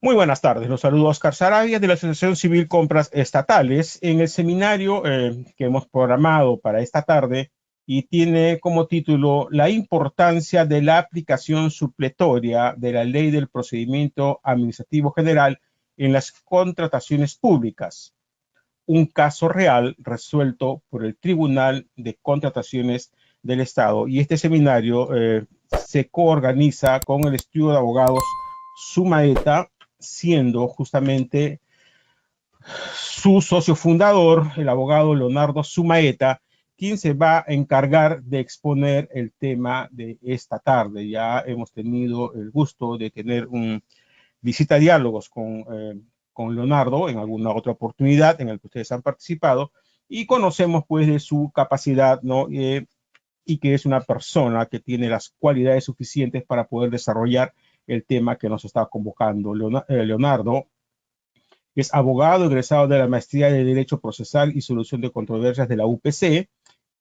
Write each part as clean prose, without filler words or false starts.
Muy buenas tardes, los saludo Oscar Sarabia de la Asociación Civil Compras Estatales en el seminario que hemos programado para esta tarde y tiene como título La importancia de la aplicación supletoria de la Ley del Procedimiento Administrativo General en las contrataciones públicas, un caso real resuelto por el Tribunal de Contrataciones del Estado. Y este seminario se coorganiza con el Estudio de Abogados Sumaeta, siendo justamente su socio fundador, el abogado Leonardo Sumaeta, quien se va a encargar de exponer el tema de esta tarde. Ya hemos tenido el gusto de tener un visita a diálogos con Leonardo en alguna otra oportunidad en el que ustedes han participado y conocemos pues de su capacidad, ¿no? Y que es una persona que tiene las cualidades suficientes para poder desarrollar el tema que nos está convocando. Leonardo es abogado egresado de la Maestría de Derecho Procesal y Solución de Controversias de la UPC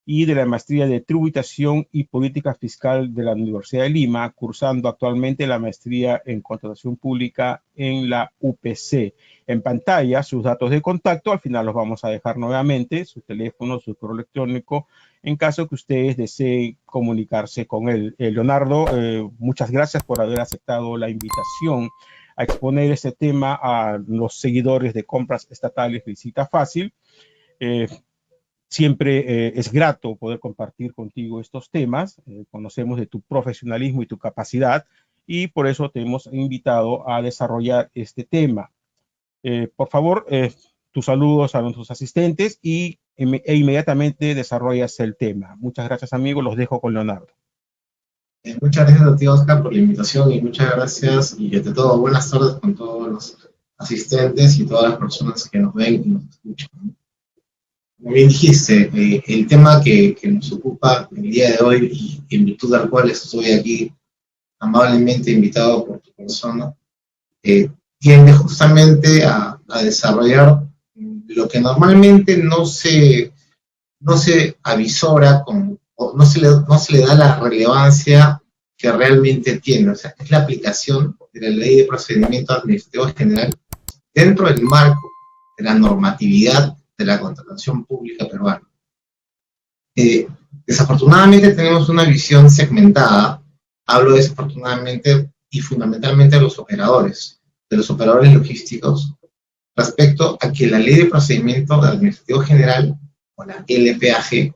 y de la Maestría de Tributación y Política Fiscal de la Universidad de Lima, cursando actualmente la Maestría en Contratación Pública en la UPC. En pantalla, sus datos de contacto, al final los vamos a dejar nuevamente, su teléfono, su correo electrónico, en caso que ustedes deseen comunicarse con él. Leonardo, muchas gracias por haber aceptado la invitación a exponer este tema a los seguidores de Compras Estatales Visita Fácil. Siempre es grato poder compartir contigo estos temas. Conocemos de tu profesionalismo y tu capacidad y por eso te hemos invitado a desarrollar este tema. Por favor, tus saludos a nuestros asistentes e inmediatamente desarrollas el tema. Muchas gracias, amigo. Los dejo con Leonardo. Muchas gracias a ti, Oscar, por la invitación y muchas gracias y ante todo buenas tardes con todos los asistentes y todas las personas que nos ven y nos escuchan. Como bien dijiste, el tema que nos ocupa el día de hoy y en virtud del cual estoy aquí amablemente invitado por tu persona, tiende justamente a desarrollar lo que normalmente no se avisora o no se le da la relevancia que realmente tiene. O sea, es la aplicación de la Ley de Procedimiento Administrativo General dentro del marco de la normatividad de la contratación pública peruana. Desafortunadamente tenemos una visión segmentada, hablo desafortunadamente y fundamentalmente de los operadores logísticos, respecto a que la Ley de Procedimiento Administrativo General, o la LPAG,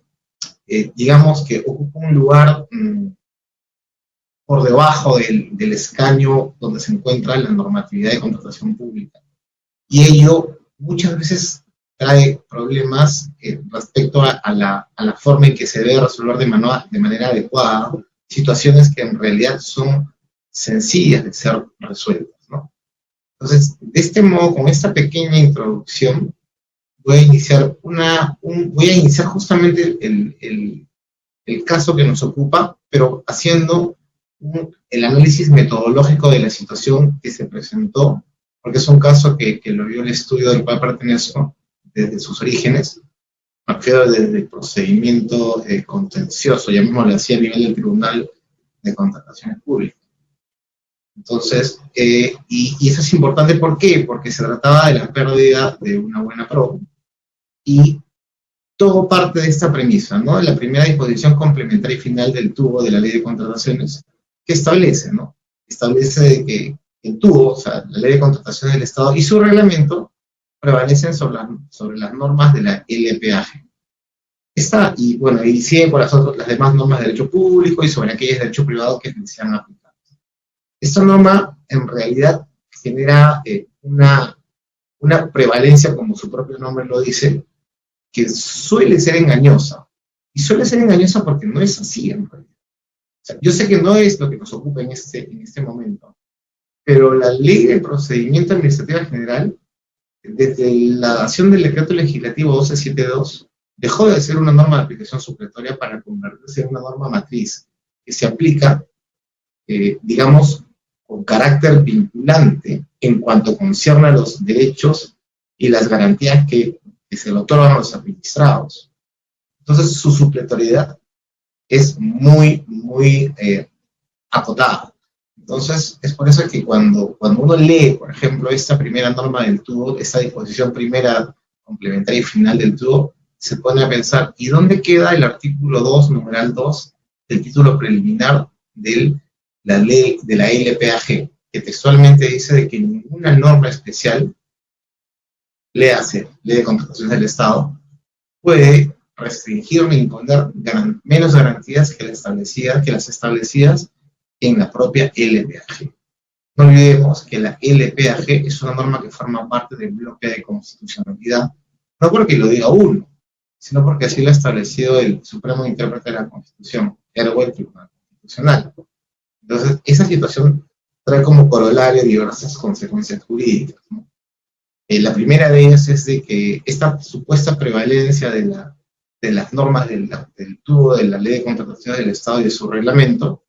digamos que ocupa un lugar por debajo del escaño donde se encuentra la normatividad de contratación pública. Y ello muchas veces trae problemas respecto a la forma en que se debe resolver de manera adecuada situaciones que en realidad son sencillas de ser resueltas, ¿no? Entonces, de este modo, con esta pequeña introducción, voy a iniciar justamente el caso que nos ocupa, pero haciendo el análisis metodológico de la situación que se presentó, porque es un caso que lo vio el estudio del cual pertenezco desde sus orígenes, me refiero desde el procedimiento contencioso, llamémoslo así, a nivel del Tribunal de Contrataciones Públicas. Entonces, y eso es importante, ¿por qué? Porque se trataba de la pérdida de una buena pro, y todo parte de esta premisa, ¿no? La primera disposición complementaria y final del tubo de la Ley de Contrataciones, que establece, ¿no? Establece que el tubo, o sea, la Ley de Contrataciones del Estado y su reglamento prevalecen sobre las normas de la LPAG. Y bueno, y siguen con las demás normas de derecho público y sobre aquellas de derecho privado que sean aplicadas. Esta norma, en realidad, genera una prevalencia, como su propio nombre lo dice, que suele ser engañosa. Y suele ser engañosa porque no es así, en realidad. O sea, yo sé que no es lo que nos ocupa en este momento, pero la Ley de Procedimiento Administrativo General, desde la dación del Decreto Legislativo 1272, dejó de ser una norma de aplicación supletoria para convertirse en una norma matriz que se aplica, digamos, con carácter vinculante en cuanto concierne a los derechos y las garantías que se le otorgan a los administrados. Entonces, su supletoriedad es muy acotada. Entonces, es por eso que cuando uno lee, por ejemplo, esta primera norma del TUO, esta disposición primera, complementaria y final del TUO, se pone a pensar, ¿y dónde queda el artículo 2, numeral 2, del título preliminar de la ley de la LPAG, que textualmente dice de que ninguna norma especial, léase, ley de contrataciones del Estado, puede restringir o imponer menos garantías que las establecidas en la propia LPAG. No olvidemos que la LPAG es una norma que forma parte del bloque de constitucionalidad, no porque lo diga uno, sino porque así lo ha establecido el Supremo Intérprete de la Constitución, ergo el Tribunal Constitucional. Entonces, esa situación trae como corolario diversas consecuencias jurídicas, ¿no? La primera de ellas es de que esta supuesta prevalencia de las normas del TUO, de la Ley de Contratación del Estado y de su reglamento,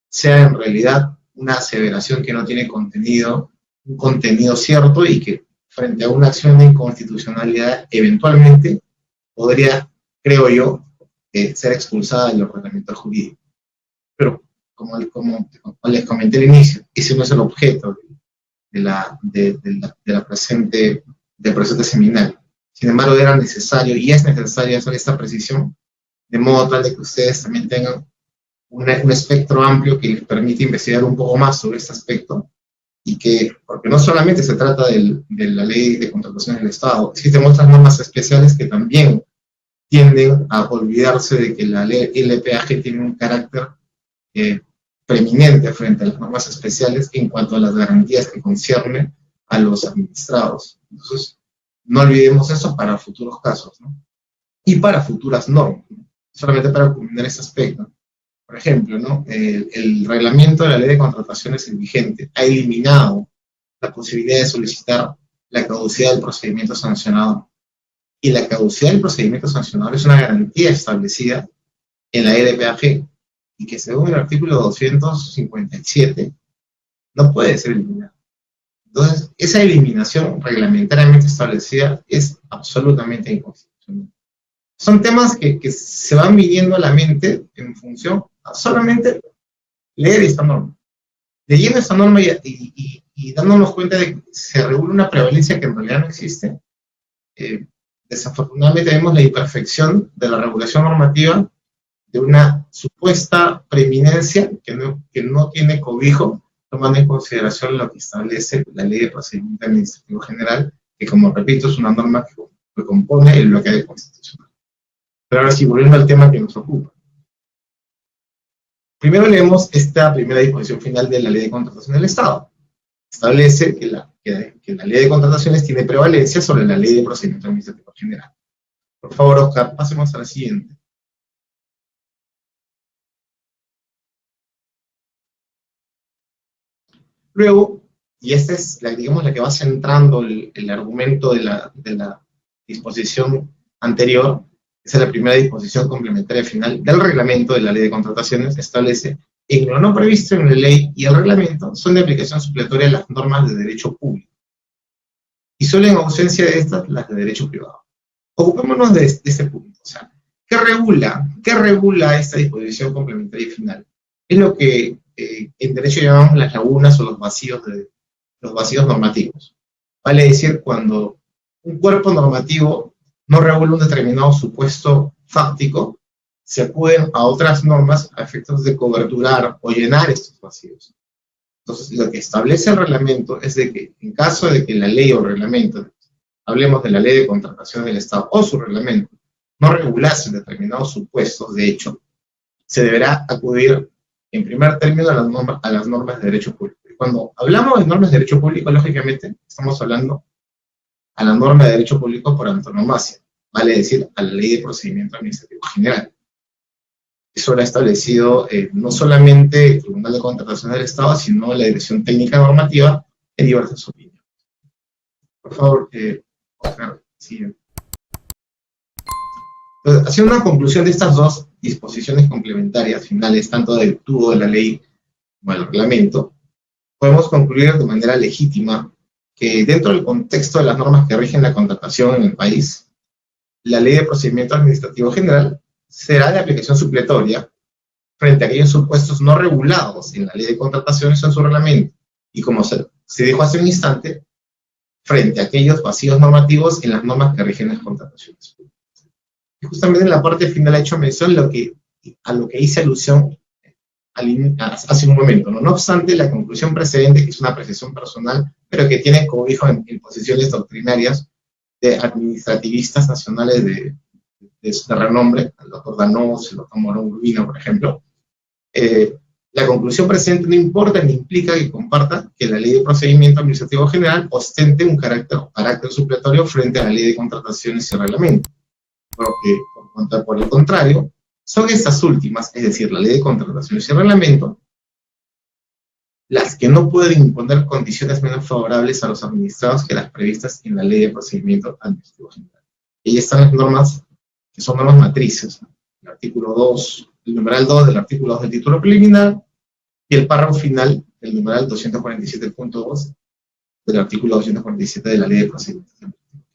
sea en realidad una aseveración que no tiene un contenido cierto y que frente a una acción de inconstitucionalidad eventualmente podría, creo yo, ser expulsada del ordenamiento jurídico. Pero, como les comenté al inicio, ese no es el objeto del presente seminario. Sin embargo, era necesario y es necesario hacer esta precisión, de modo tal de que ustedes también tengan un espectro amplio que les permite investigar un poco más sobre este aspecto, y que, porque no solamente se trata de la ley de contratación del Estado, existen otras normas especiales que también tienden a olvidarse de que la ley LPAG tiene un carácter preeminente frente a las normas especiales en cuanto a las garantías que conciernen a los administrados. Entonces, no olvidemos eso para futuros casos, ¿no? Y para futuras normas, ¿no? Solamente para culminar este aspecto. Por ejemplo, ¿no? El reglamento de la ley de contrataciones vigente ha eliminado la posibilidad de solicitar la caducidad del procedimiento sancionado. Y la caducidad del procedimiento sancionado es una garantía establecida en la LPAG y que según el artículo 257 no puede ser eliminada. Entonces, esa eliminación reglamentariamente establecida es absolutamente inconstitucional. Son temas que se van viniendo a la mente en función a solamente leer esta norma. Leyendo esta norma y dándonos cuenta de que se regula una prevalencia que en realidad no existe, desafortunadamente vemos la imperfección de la regulación normativa de una supuesta preeminencia que no tiene cobijo, tomando en consideración lo que establece la Ley de Procedimiento Administrativo General, que, como repito, es una norma que compone el bloque de constitucional. Pero ahora sí, volviendo al tema que nos ocupa. Primero leemos esta primera disposición final de la Ley de Contratación del Estado. Establece que la Ley de Contrataciones tiene prevalencia sobre la Ley de Procedimiento Administrativo General. Por favor, Oscar, pasemos a la siguiente. Luego, y esta es digamos la que va centrando el argumento de la disposición anterior, esa es la primera disposición complementaria final del reglamento de la Ley de Contrataciones, establece en lo no previsto en la ley y el reglamento son de aplicación supletoria las normas de derecho público y solo en ausencia de estas las de derecho privado. Ocupémonos de este punto. O sea, ¿qué regula esta disposición complementaria final? Es lo que en derecho llamamos las lagunas o los vacíos normativos. Vale decir, cuando un cuerpo normativo no regula un determinado supuesto fáctico, se acuden a otras normas a efectos de coberturar o llenar estos vacíos. Entonces, lo que establece el reglamento es de que en caso de que la ley o el reglamento, hablemos de la Ley de Contratación del Estado o su reglamento, no regulase determinados supuestos, de hecho, se deberá acudir en primer término a las normas de derecho público. Cuando hablamos de normas de derecho público, lógicamente, estamos hablando a la norma de derecho público por antonomasia, vale decir, a la Ley de Procedimiento Administrativo General. Eso lo ha establecido no solamente el Tribunal de Contratación del Estado, sino la Dirección Técnica Normativa en diversas opiniones. Por favor, Oscar, sigue. Entonces, haciendo una conclusión de estas dos disposiciones complementarias finales, tanto del TUO de la ley como del reglamento, podemos concluir de manera legítima que dentro del contexto de las normas que rigen la contratación en el país, la Ley de Procedimiento Administrativo General será de aplicación supletoria frente a aquellos supuestos no regulados en la ley de contrataciones o en su reglamento, y como se dijo hace un instante, frente a aquellos vacíos normativos en las normas que rigen las contrataciones públicas. Y justamente en la parte final ha hecho mención a lo que hice alusión hace un momento, ¿no? No obstante, la conclusión precedente, que es una apreciación personal, pero que tiene cobijo en posiciones doctrinarias de administrativistas nacionales de renombre, el doctor Danós, el doctor Morón Urbina, por ejemplo, la conclusión presente no importa ni implica que comparta que la Ley de Procedimiento Administrativo General ostente un carácter supletorio frente a la Ley de Contrataciones y Reglamento. Porque, por el contrario, son estas últimas, es decir, la Ley de Contrataciones y Reglamento, las que no pueden imponer condiciones menos favorables a los administrados que las previstas en la Ley de Procedimiento Administrativo General. Y ahí están las normas, que son normas matrices, el artículo 2, el numeral 2 del artículo 2 del título preliminar, y el párrafo final del numeral 247.2 del artículo 247 de la Ley de Procedimientos Administrativos.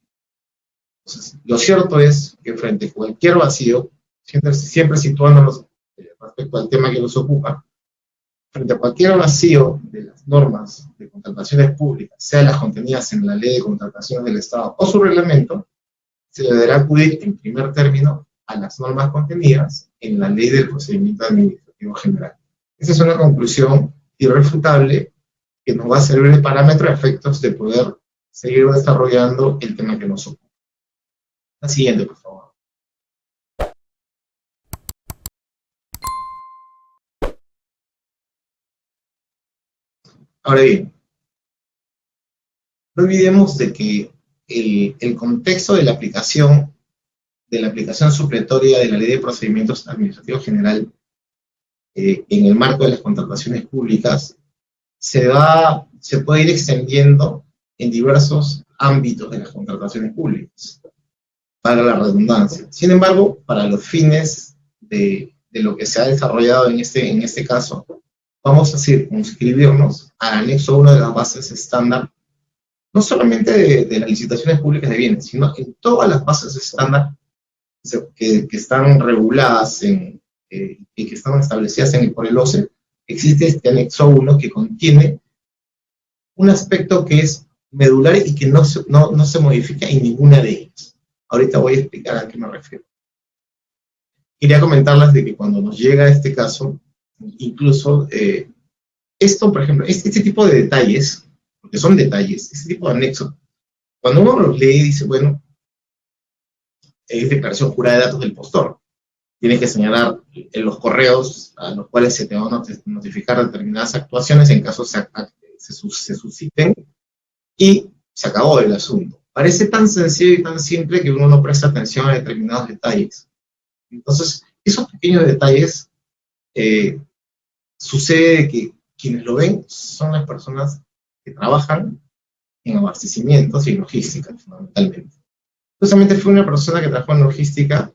Entonces, lo cierto es que frente a cualquier vacío, siempre situándonos respecto al tema que nos ocupa, frente a cualquier vacío de las normas de contrataciones públicas, sea las contenidas en la Ley de Contrataciones del Estado o su reglamento, se deberá acudir en primer término a las normas contenidas en la Ley del Procedimiento Administrativo General. Esa es una conclusión irrefutable que nos va a servir de parámetro a efectos de poder seguir desarrollando el tema que nos ocupa. La siguiente, por favor. Ahora bien, no olvidemos de que el contexto de la aplicación supletoria de la Ley de Procedimientos Administrativos General en el marco de las contrataciones públicas se puede ir extendiendo en diversos ámbitos de las contrataciones públicas, para la redundancia. Sin embargo, para los fines de lo que se ha desarrollado en este caso, vamos a circunscribirnos al anexo 1 de las bases estándar, no solamente de las licitaciones públicas de bienes, sino en todas las bases estándar que están reguladas y que están establecidas por el OCE. Existe este anexo 1 que contiene un aspecto que es medular y que no se modifica en ninguna de ellas. Ahorita voy a explicar a qué me refiero. Quería comentarles de que cuando nos llega este caso, incluso esto, por ejemplo, este tipo de detalles, porque son detalles, este tipo de anexo, cuando uno los lee, dice, bueno, es declaración jurada de datos del postor. Tienes que señalar en los correos a los cuales se te van a notificar determinadas actuaciones en caso se susciten, y se acabó el asunto. Parece tan sencillo y tan simple que uno no presta atención a determinados detalles. Entonces, esos pequeños detalles sucede que quienes lo ven son las personas que trabajan en abastecimientos y en logística, fundamentalmente. Justamente fue una persona que trabajó en logística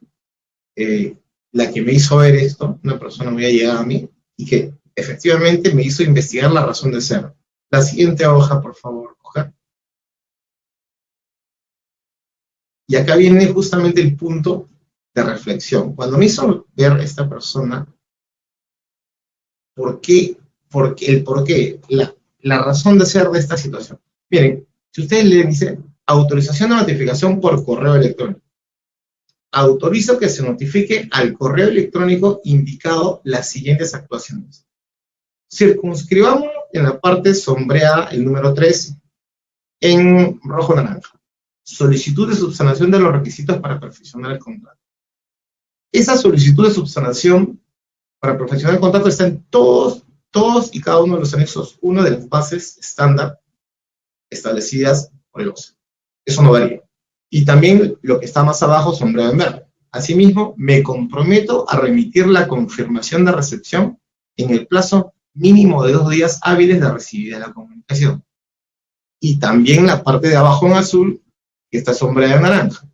la que me hizo ver esto, una persona muy allegada a mí, y que efectivamente me hizo investigar la razón de ser. La siguiente hoja, por favor, coger. Y acá viene justamente el punto de reflexión. Cuando me hizo ver esta persona, ¿por qué? La razón de ser de esta situación. Miren, si ustedes le dicen autorización de notificación por correo electrónico, autorizo que se notifique al correo electrónico indicado las siguientes actuaciones. Circunscribamos en la parte sombreada el número 3 en rojo-naranja. Solicitud de subsanación de los requisitos para perfeccionar el contrato. Esa solicitud de subsanación para perfeccionar el contrato está en todos y cada uno de los anexos 1 de las bases estándar establecidas por el OCE. Eso no varía. Y también lo que está más abajo, sombreado en verde. Asimismo, me comprometo a remitir la confirmación de recepción en el plazo mínimo de 2 días hábiles de recibida la comunicación. Y también la parte de abajo en azul, que está sombreada en naranja.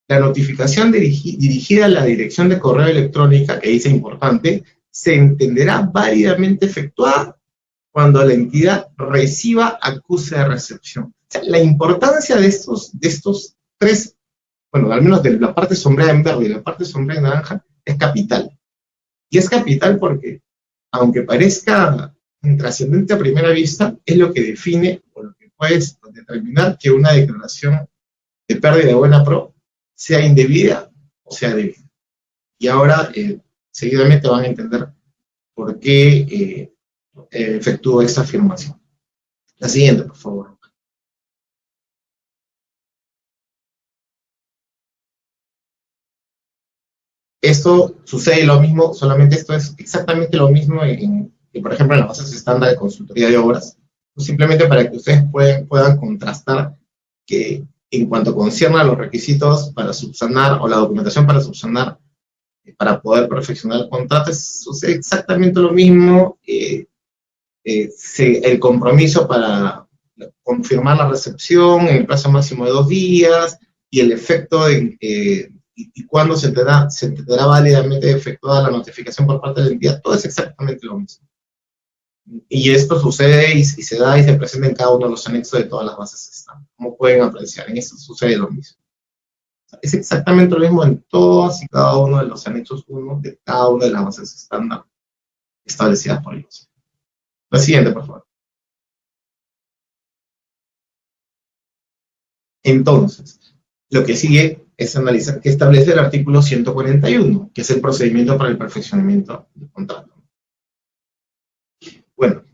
La notificación dirigida a la dirección de correo electrónica, que dice importante, se entenderá válidamente efectuada cuando la entidad reciba acuse de recepción. O sea, la importancia de estos 3, bueno, al menos de la parte sombreada en verde y la parte sombreada en naranja, es capital. Y es capital porque, aunque parezca trascendente a primera vista, es lo que define o lo que puede determinar que una declaración de pérdida de buena pro sea indebida o sea debida. Y ahora, seguidamente van a entender por qué efectúo esta afirmación. La siguiente, por favor. Esto sucede lo mismo, solamente esto es exactamente lo mismo que, por ejemplo, en las bases estándar de consultoría de obras, pues simplemente para que ustedes puedan contrastar que en cuanto concierne a los requisitos para subsanar o la documentación para subsanar, para poder perfeccionar el contrato, sucede exactamente lo mismo. El compromiso para confirmar la recepción en el plazo máximo de 2 días y el efecto y cuándo se entenderá válidamente efectuada la notificación por parte de la entidad, todo es exactamente lo mismo. Y esto sucede y se da y se presenta en cada uno de los anexos de todas las bases estándar. Como pueden apreciar, en esto sucede lo mismo. Es exactamente lo mismo en todos y cada uno de los anexos 1 de cada una de las bases estándar establecidas por ellos. La siguiente, por favor. Entonces, lo que sigue es analizar qué establece el artículo 141, que es el procedimiento para el perfeccionamiento del contrato. Bueno,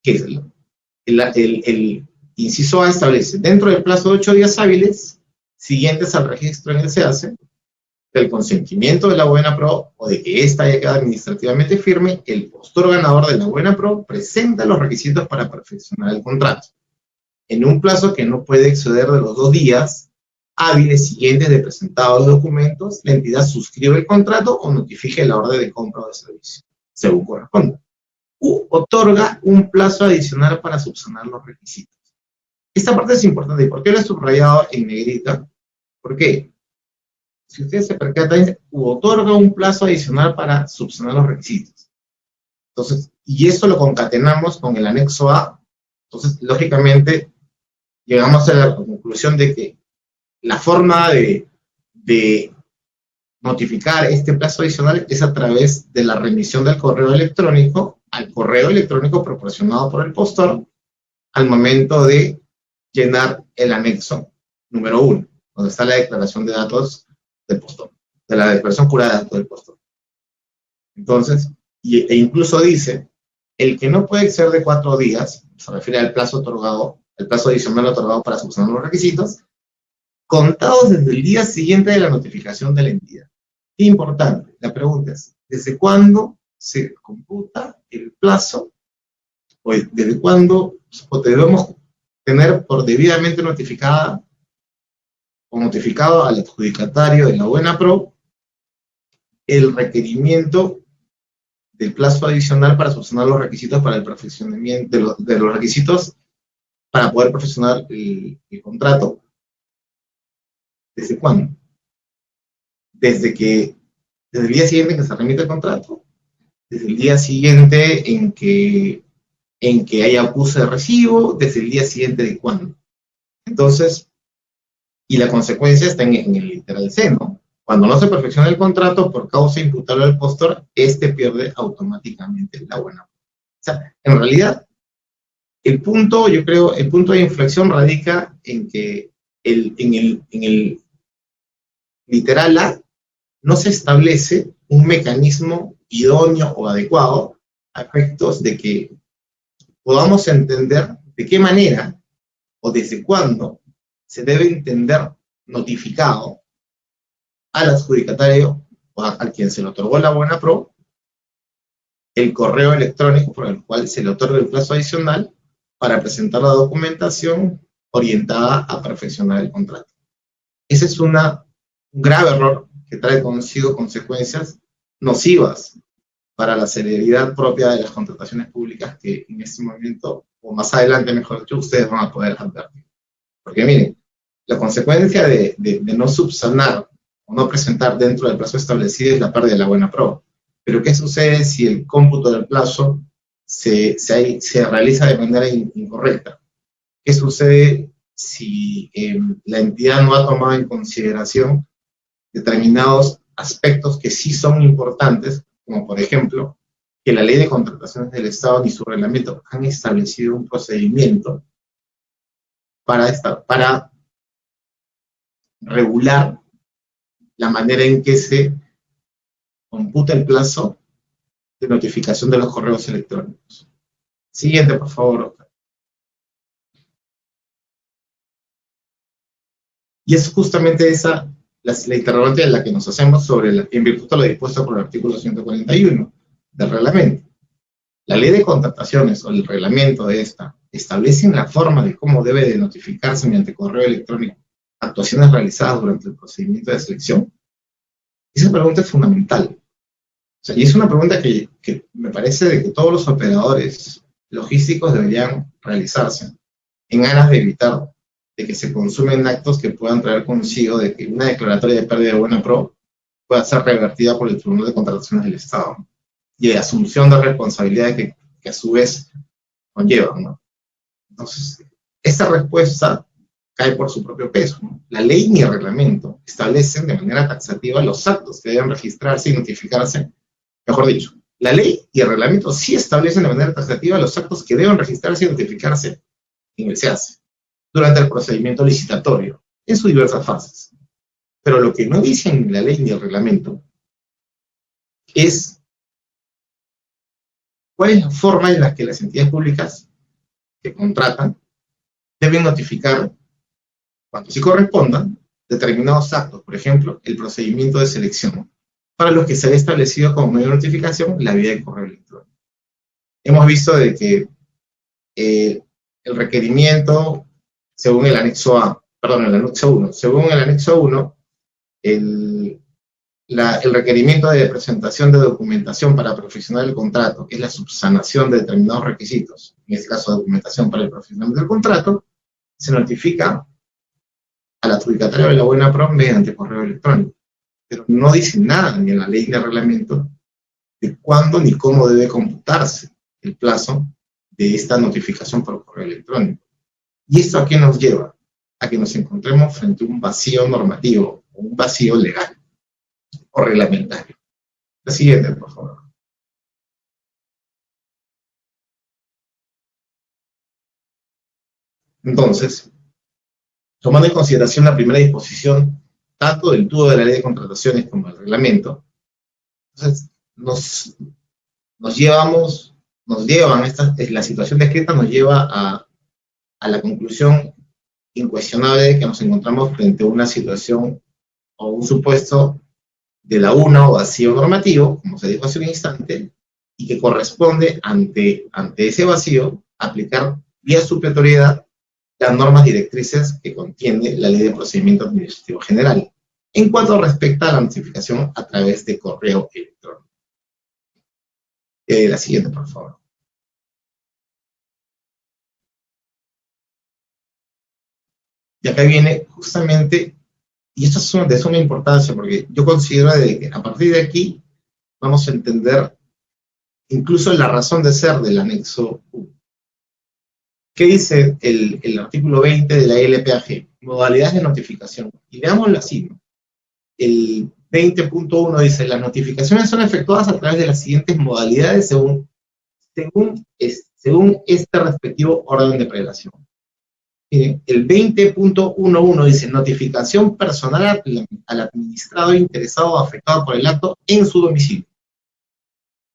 ¿qué es el inciso A? Establece, dentro del plazo de 8 días hábiles, siguientes al registro en el que se hace, del consentimiento de la buena pro o de que ésta haya quedado administrativamente firme, el postor ganador de la buena pro presenta los requisitos para perfeccionar el contrato, en un plazo que no puede exceder de los 2 días hábiles siguientes de presentados los documentos, la entidad suscribe el contrato o notifique la orden de compra o de servicio, según corresponda. U otorga un plazo adicional para subsanar los requisitos. Esta parte es importante. ¿Y por qué lo he subrayado en negrita? ¿Por qué? Si ustedes se percatan, U otorga un plazo adicional para subsanar los requisitos. Entonces, y esto lo concatenamos con el anexo A. Entonces, lógicamente, llegamos a la conclusión de que la forma de notificar este plazo adicional es a través de la remisión del correo electrónico al correo electrónico proporcionado por el postor al momento de llenar el anexo número 1, donde está la declaración de datos del postor, de la declaración jurada de datos del postor. Entonces, e incluso dice, el que no puede exceder de 4 días, se refiere al plazo otorgado, el plazo adicional otorgado para subsanar los requisitos, contados desde el día siguiente de la notificación de la entidad. Qué importante, la pregunta es, ¿desde cuándo se computa el plazo? ¿O desde cuándo debemos tener por debidamente notificada o notificado al adjudicatario de la buena pro el requerimiento del plazo adicional para subsanar los requisitos para el perfeccionamiento de los requisitos para poder perfeccionar el contrato? ¿Desde cuándo? Desde el día siguiente en que se remite el contrato, desde el día siguiente en que haya acuse de recibo, desde el día siguiente de cuándo. Entonces, y la consecuencia está en el literal C, ¿no? Cuando no se perfecciona el contrato por causa imputable al postor, este pierde automáticamente la buena. O sea, en realidad, el punto de inflexión radica en que en el literal A no se establece un mecanismo idóneo o adecuado a efectos de que podamos entender de qué manera o desde cuándo se debe entender notificado al adjudicatario o a quien se le otorgó la buena pro el correo electrónico por el cual se le otorga el plazo adicional para presentar la documentación orientada a perfeccionar el contrato. Ese es un grave error que trae consigo consecuencias nocivas para la celeridad propia de las contrataciones públicas que en este momento, o más adelante mejor dicho, ustedes van a poder advertir. Porque miren, la consecuencia de no subsanar o no presentar dentro del plazo establecido es la pérdida de la buena pro. Pero ¿qué sucede si el cómputo del plazo se realiza de manera incorrecta? ¿Qué sucede si la entidad no ha tomado en consideración determinados aspectos que sí son importantes como por ejemplo que la Ley de Contrataciones del Estado ni su reglamento han establecido un procedimiento para regular la manera en que se computa el plazo de notificación de los correos electrónicos. Siguiente, por favor, Oscar. Y es justamente esa la interrogante en la que nos hacemos en virtud de lo dispuesto por el artículo 141 del reglamento. La ley de contrataciones o el reglamento de esta establecen la forma de cómo debe de notificarse mediante correo electrónico actuaciones realizadas durante el procedimiento de selección. Esa pregunta es fundamental. O sea, y es una pregunta que me parece de que todos los operadores logísticos deberían realizarse en aras de evitar de que se consumen actos que puedan traer consigo de que una declaratoria de pérdida de buena pro pueda ser revertida por el Tribunal de Contrataciones del Estado y de asunción de responsabilidad que a su vez conllevan, ¿no? Entonces, esta respuesta cae por su propio peso, ¿no? La ley ni el reglamento establecen de manera taxativa los actos que deben registrarse y notificarse. Mejor dicho, la ley y el reglamento sí establecen de manera taxativa los actos que deben registrarse y notificarse en el SEACE durante el procedimiento licitatorio, en sus diversas fases. Pero lo que no dicen ni la ley ni el reglamento es cuál es la forma en la que las entidades públicas que contratan deben notificar, cuando sí correspondan, determinados actos, por ejemplo, el procedimiento de selección, para los que se ha establecido como medio de notificación la vía de correo electrónico. Hemos visto de que el requerimiento, según el anexo A, perdón, el anexo 1, según el anexo 1, el requerimiento de presentación de documentación para profesional del contrato, que es la subsanación de determinados requisitos, en este caso documentación para el profesional del contrato, se notifica al adjudicatario de la buena pro mediante correo electrónico. Pero no dice nada ni en la ley ni en el reglamento de cuándo ni cómo debe computarse el plazo de esta notificación por correo electrónico. ¿Y esto a qué nos lleva? A que nos encontremos frente a un vacío normativo, o un vacío legal o reglamentario. La siguiente, por favor. Entonces, tomando en consideración la primera disposición, tanto del TUDO de la Ley de Contrataciones como del reglamento, entonces la situación descrita nos lleva a la conclusión incuestionable de que nos encontramos frente a una situación o un supuesto de laguna o vacío normativo, como se dijo hace un instante, y que corresponde ante ese vacío aplicar vía supletoriedad las normas directrices que contiene la Ley de Procedimiento Administrativo General, en cuanto respecta a la notificación a través de correo electrónico. La siguiente, por favor. Y acá viene justamente, y esto es de suma importancia, porque yo considero que a partir de aquí vamos a entender incluso la razón de ser del anexo 1. ¿Qué dice el artículo 20 de la LPAG? Modalidades de notificación. Y leámoslo así, ¿no? El 20.1 dice, las notificaciones son efectuadas a través de las siguientes modalidades según este respectivo orden de prelación. Miren, el 20.11 dice, notificación personal al administrado interesado o afectado por el acto en su domicilio.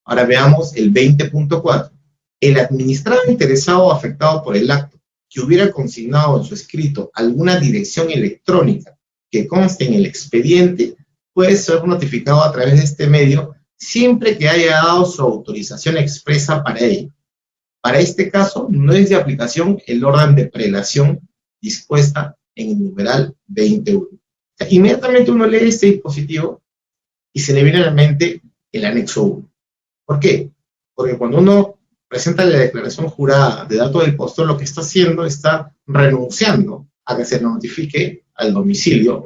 Ahora veamos el 20.4. El administrado interesado o afectado por el acto que hubiera consignado en su escrito alguna dirección electrónica que conste en el expediente puede ser notificado a través de este medio siempre que haya dado su autorización expresa para ello. Para este caso, no es de aplicación el orden de prelación dispuesta en el numeral 21. O sea, inmediatamente uno lee este dispositivo y se le viene a la mente el anexo 1. ¿Por qué? Porque cuando uno presenta la declaración jurada de datos del postor, lo que está haciendo está renunciando a que se notifique al domicilio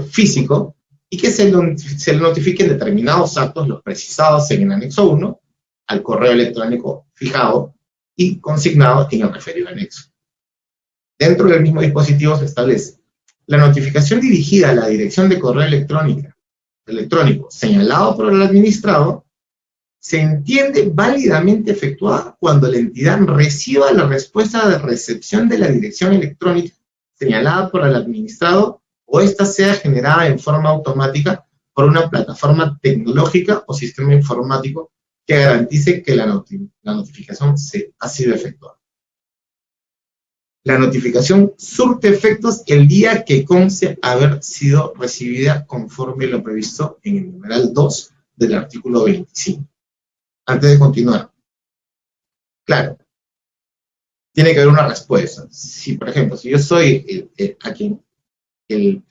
físico y que se le notifiquen determinados actos, los precisados en el anexo 1, al correo electrónico fijado y consignado en el referido anexo. Dentro del mismo dispositivo se establece la notificación dirigida a la dirección de correo electrónica electrónico señalado por el administrado se entiende válidamente efectuada cuando la entidad reciba la respuesta de recepción de la dirección electrónica señalada por el administrado o ésta sea generada en forma automática por una plataforma tecnológica o sistema informático que garantice que la notificación ha sido efectuada. La notificación surte efectos el día que conste haber sido recibida conforme lo previsto en el numeral 2 del artículo 25. Antes de continuar, claro, tiene que haber una respuesta. Si, por ejemplo, si yo soy el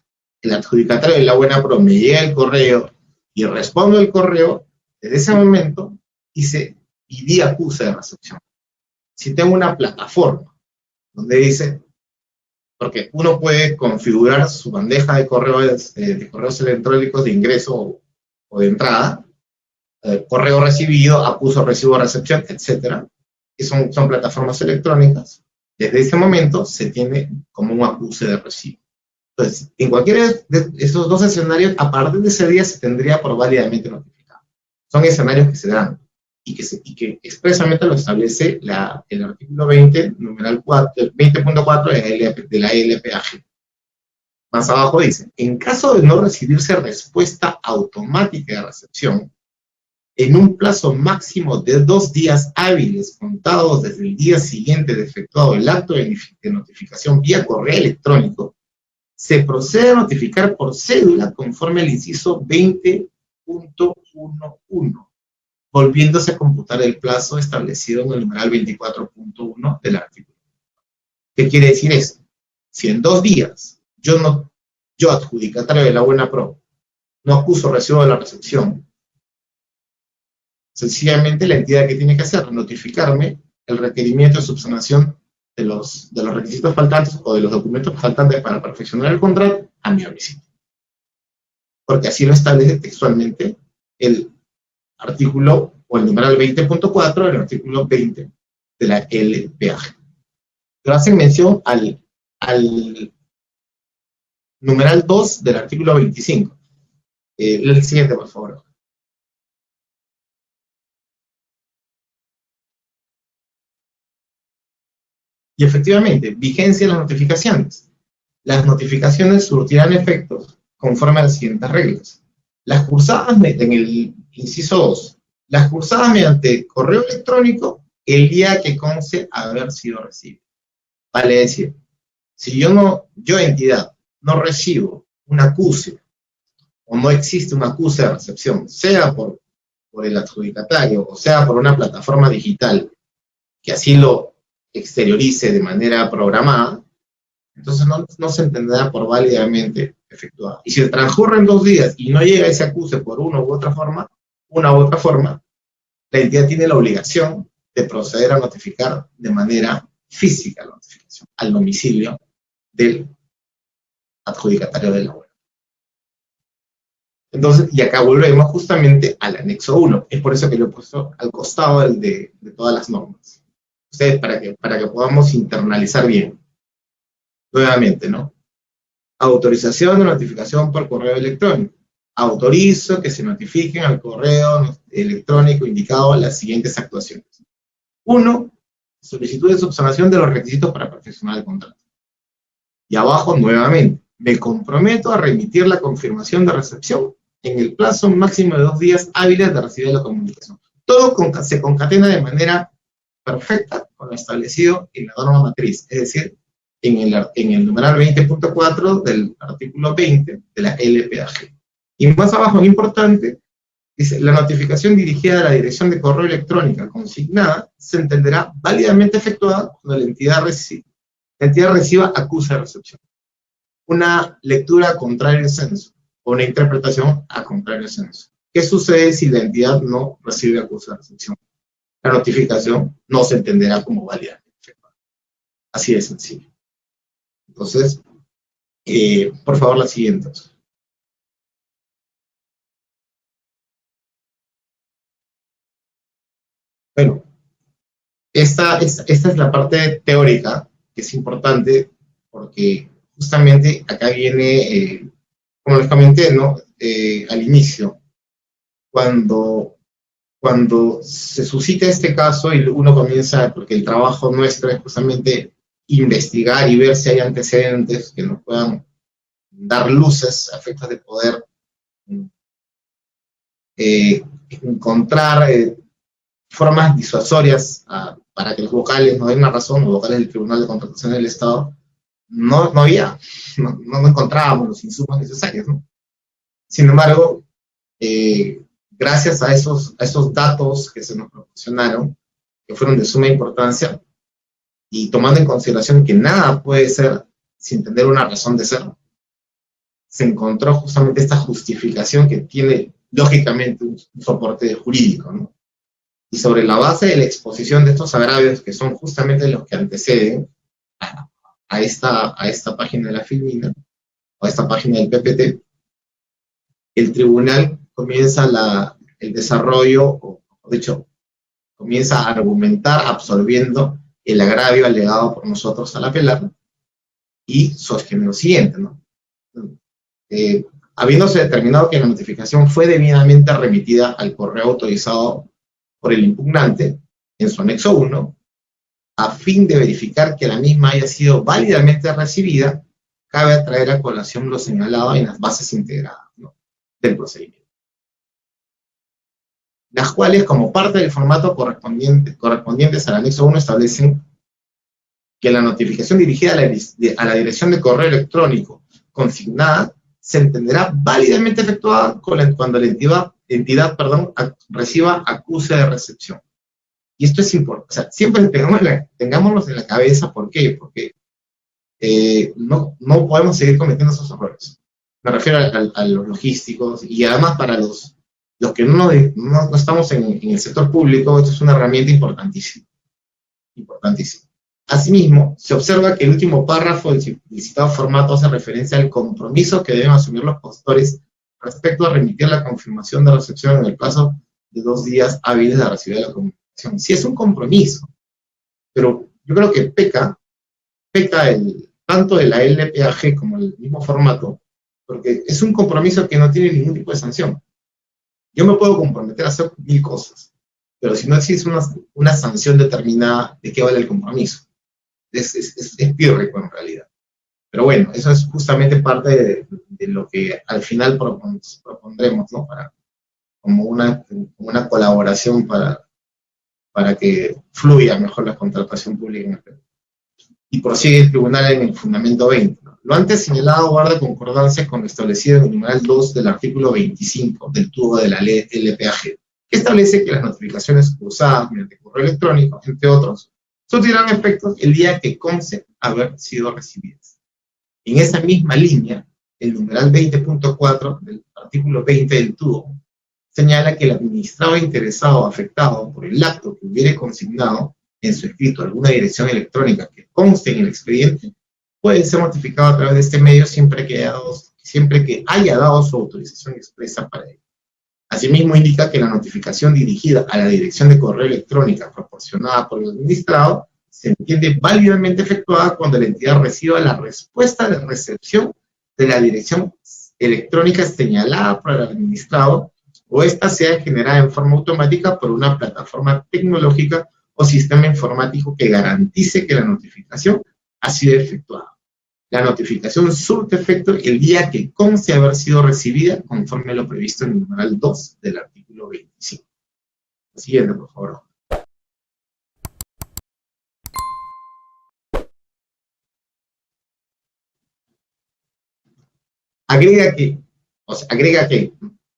adjudicatario de la buena pro, me llega el correo y respondo el correo, desde ese momento di acuse de recepción. Si tengo una plataforma donde dice, porque uno puede configurar su bandeja de correos electrónicos de ingreso o de entrada, correo recibido, acuso, recibo, recepción, etcétera, que son plataformas electrónicas. Desde ese momento se tiene como un acuse de recibo. Entonces, en cualquiera de esos dos escenarios, a partir de ese día se tendría por válidamente notificado. Son escenarios que se dan y que expresamente lo establece el artículo 20, numeral 20.4 de la LPAG. Más abajo dice, en caso de no recibirse respuesta automática de recepción, en un plazo máximo de 2 días hábiles contados desde el día siguiente de efectuado el acto de notificación vía correo electrónico, se procede a notificar por cédula conforme al inciso 20.11, volviéndose a computar el plazo establecido en el numeral 24.1 del artículo. ¿Qué quiere decir esto? Si en 2 días yo adjudicatario de la buena pro, no acuso recibo de la recepción, sencillamente la entidad que tiene que hacer es notificarme el requerimiento de subsanación de los requisitos faltantes o de los documentos faltantes para perfeccionar el contrato a mi domicilio. Porque así lo establece textualmente el artículo o el numeral 20.4 del artículo 20 de la LPAG. Pero hacen mención al numeral 2 del artículo 25. El siguiente, por favor. Y efectivamente, vigencia de las notificaciones. Las notificaciones surtirán efectos conforme a las siguientes reglas. Las cursadas en el inciso 2, las cursadas mediante correo electrónico el día que conste haber sido recibido. Vale decir, si yo entidad, no recibo un acuse o no existe un acuse de recepción, sea por el adjudicatario o sea por una plataforma digital que así lo exteriorice de manera programada, entonces no se entenderá por válidamente efectuada. Y si transcurren 2 días y no llega ese acuse por una u otra forma, la entidad tiene la obligación de proceder a notificar de manera física la notificación al domicilio del adjudicatario de la web. Entonces, y acá volvemos justamente al anexo 1. Es por eso que lo he puesto al costado de todas las normas. Ustedes, para que podamos internalizar bien. Nuevamente, ¿no? Autorización de notificación por correo electrónico. Autorizo que se notifiquen al correo electrónico indicado las siguientes actuaciones. 1. Solicitud de subsanación de los requisitos para perfeccionar el contrato. Y abajo, nuevamente, me comprometo a remitir la confirmación de recepción en el plazo máximo de 2 días hábiles de recibir la comunicación. Todo se concatena de manera perfecta con lo establecido en la norma matriz, es decir, en el numeral 20.4 del artículo 20 de la LPAG. Y más abajo, muy importante, dice, la notificación dirigida a la dirección de correo electrónica consignada se entenderá válidamente efectuada cuando la entidad reciba acuse de recepción. Una lectura a contrario censo o una interpretación a contrario censo. ¿Qué sucede si la entidad no recibe acuse de recepción? La notificación no se entenderá como válidamente efectuada. Así de sencillo. Entonces, por favor, la siguiente. Bueno, esta es la parte teórica, que es importante, porque justamente acá viene, como les comenté, ¿no? al inicio, cuando se suscita este caso y uno comienza, porque el trabajo nuestro es justamente investigar y ver si hay antecedentes que nos puedan dar luces a efectos de poder encontrar formas disuasorias para que los vocales nos den una razón, los vocales del Tribunal de Contratación del Estado, no encontrábamos los insumos necesarios, ¿no? Sin embargo, gracias a esos datos que se nos proporcionaron, que fueron de suma importancia, y tomando en consideración que nada puede ser sin tener una razón de ser, se encontró justamente esta justificación que tiene, lógicamente, un soporte jurídico, ¿no? Y sobre la base de la exposición de estos agravios, que son justamente los que anteceden a esta página de la Filmina, o a esta página del PPT, el tribunal comienza el desarrollo, o de hecho, comienza a argumentar absorbiendo el agravio alegado por nosotros al apelar, y sostiene lo siguiente, ¿no? Habiéndose determinado que la notificación fue debidamente remitida al correo autorizado por el impugnante en su anexo 1, a fin de verificar que la misma haya sido válidamente recibida, cabe traer a colación lo señalado en las bases integradas, ¿no?, del procedimiento, las cuales, como parte del formato correspondientes al anexo 1, establecen que la notificación dirigida a la dirección de correo electrónico consignada se entenderá válidamente efectuada cuando la entidad reciba acuse de recepción. Y esto es importante, o sea, siempre tengámoslos en la cabeza. ¿Por qué? Porque no podemos seguir cometiendo esos errores. Me refiero a los logísticos, y además para los que no estamos en el sector público, esto es una herramienta importantísima. Importantísima. Asimismo, se observa que el último párrafo del citado formato hace referencia al compromiso que deben asumir los postores respecto a remitir la confirmación de recepción en el plazo de 2 días hábiles de recibir la comunicación. Sí, es un compromiso, pero yo creo que peca tanto de la LPAG como el mismo formato, porque es un compromiso que no tiene ningún tipo de sanción. Yo me puedo comprometer a hacer 1000 cosas, pero si no existe una sanción determinada, ¿de qué vale el compromiso? Es pírrico en realidad. Pero bueno, eso es justamente parte de lo que al final propondremos, ¿no?, como una colaboración para que fluya mejor la contratación pública en el Perú. Y prosigue el tribunal en el fundamento 20. ¿No? Lo antes señalado guarda concordancia con lo establecido en el numeral 2 del artículo 25 del tubo de la ley LPAG, que establece que las notificaciones cruzadas mediante correo electrónico, entre otros, surtirán efectos el día que conste haber sido recibidas. En esa misma línea, el numeral 20.4 del artículo 20 del tubo señala que el administrado interesado o afectado por el acto que hubiere consignado en su escrito alguna dirección electrónica que conste en el expediente puede ser notificado a través de este medio siempre que haya dado su autorización expresa para ello. Asimismo, indica que la notificación dirigida a la dirección de correo electrónica proporcionada por el administrado se entiende válidamente efectuada cuando la entidad reciba la respuesta de recepción de la dirección electrónica señalada por el administrado, o ésta sea generada en forma automática por una plataforma tecnológica o sistema informático que garantice que la notificación ha sido efectuada. La notificación surte efecto el día que conste haber sido recibida conforme a lo previsto en el numeral 2 del artículo 25. Siguiente, por favor. Agrega que,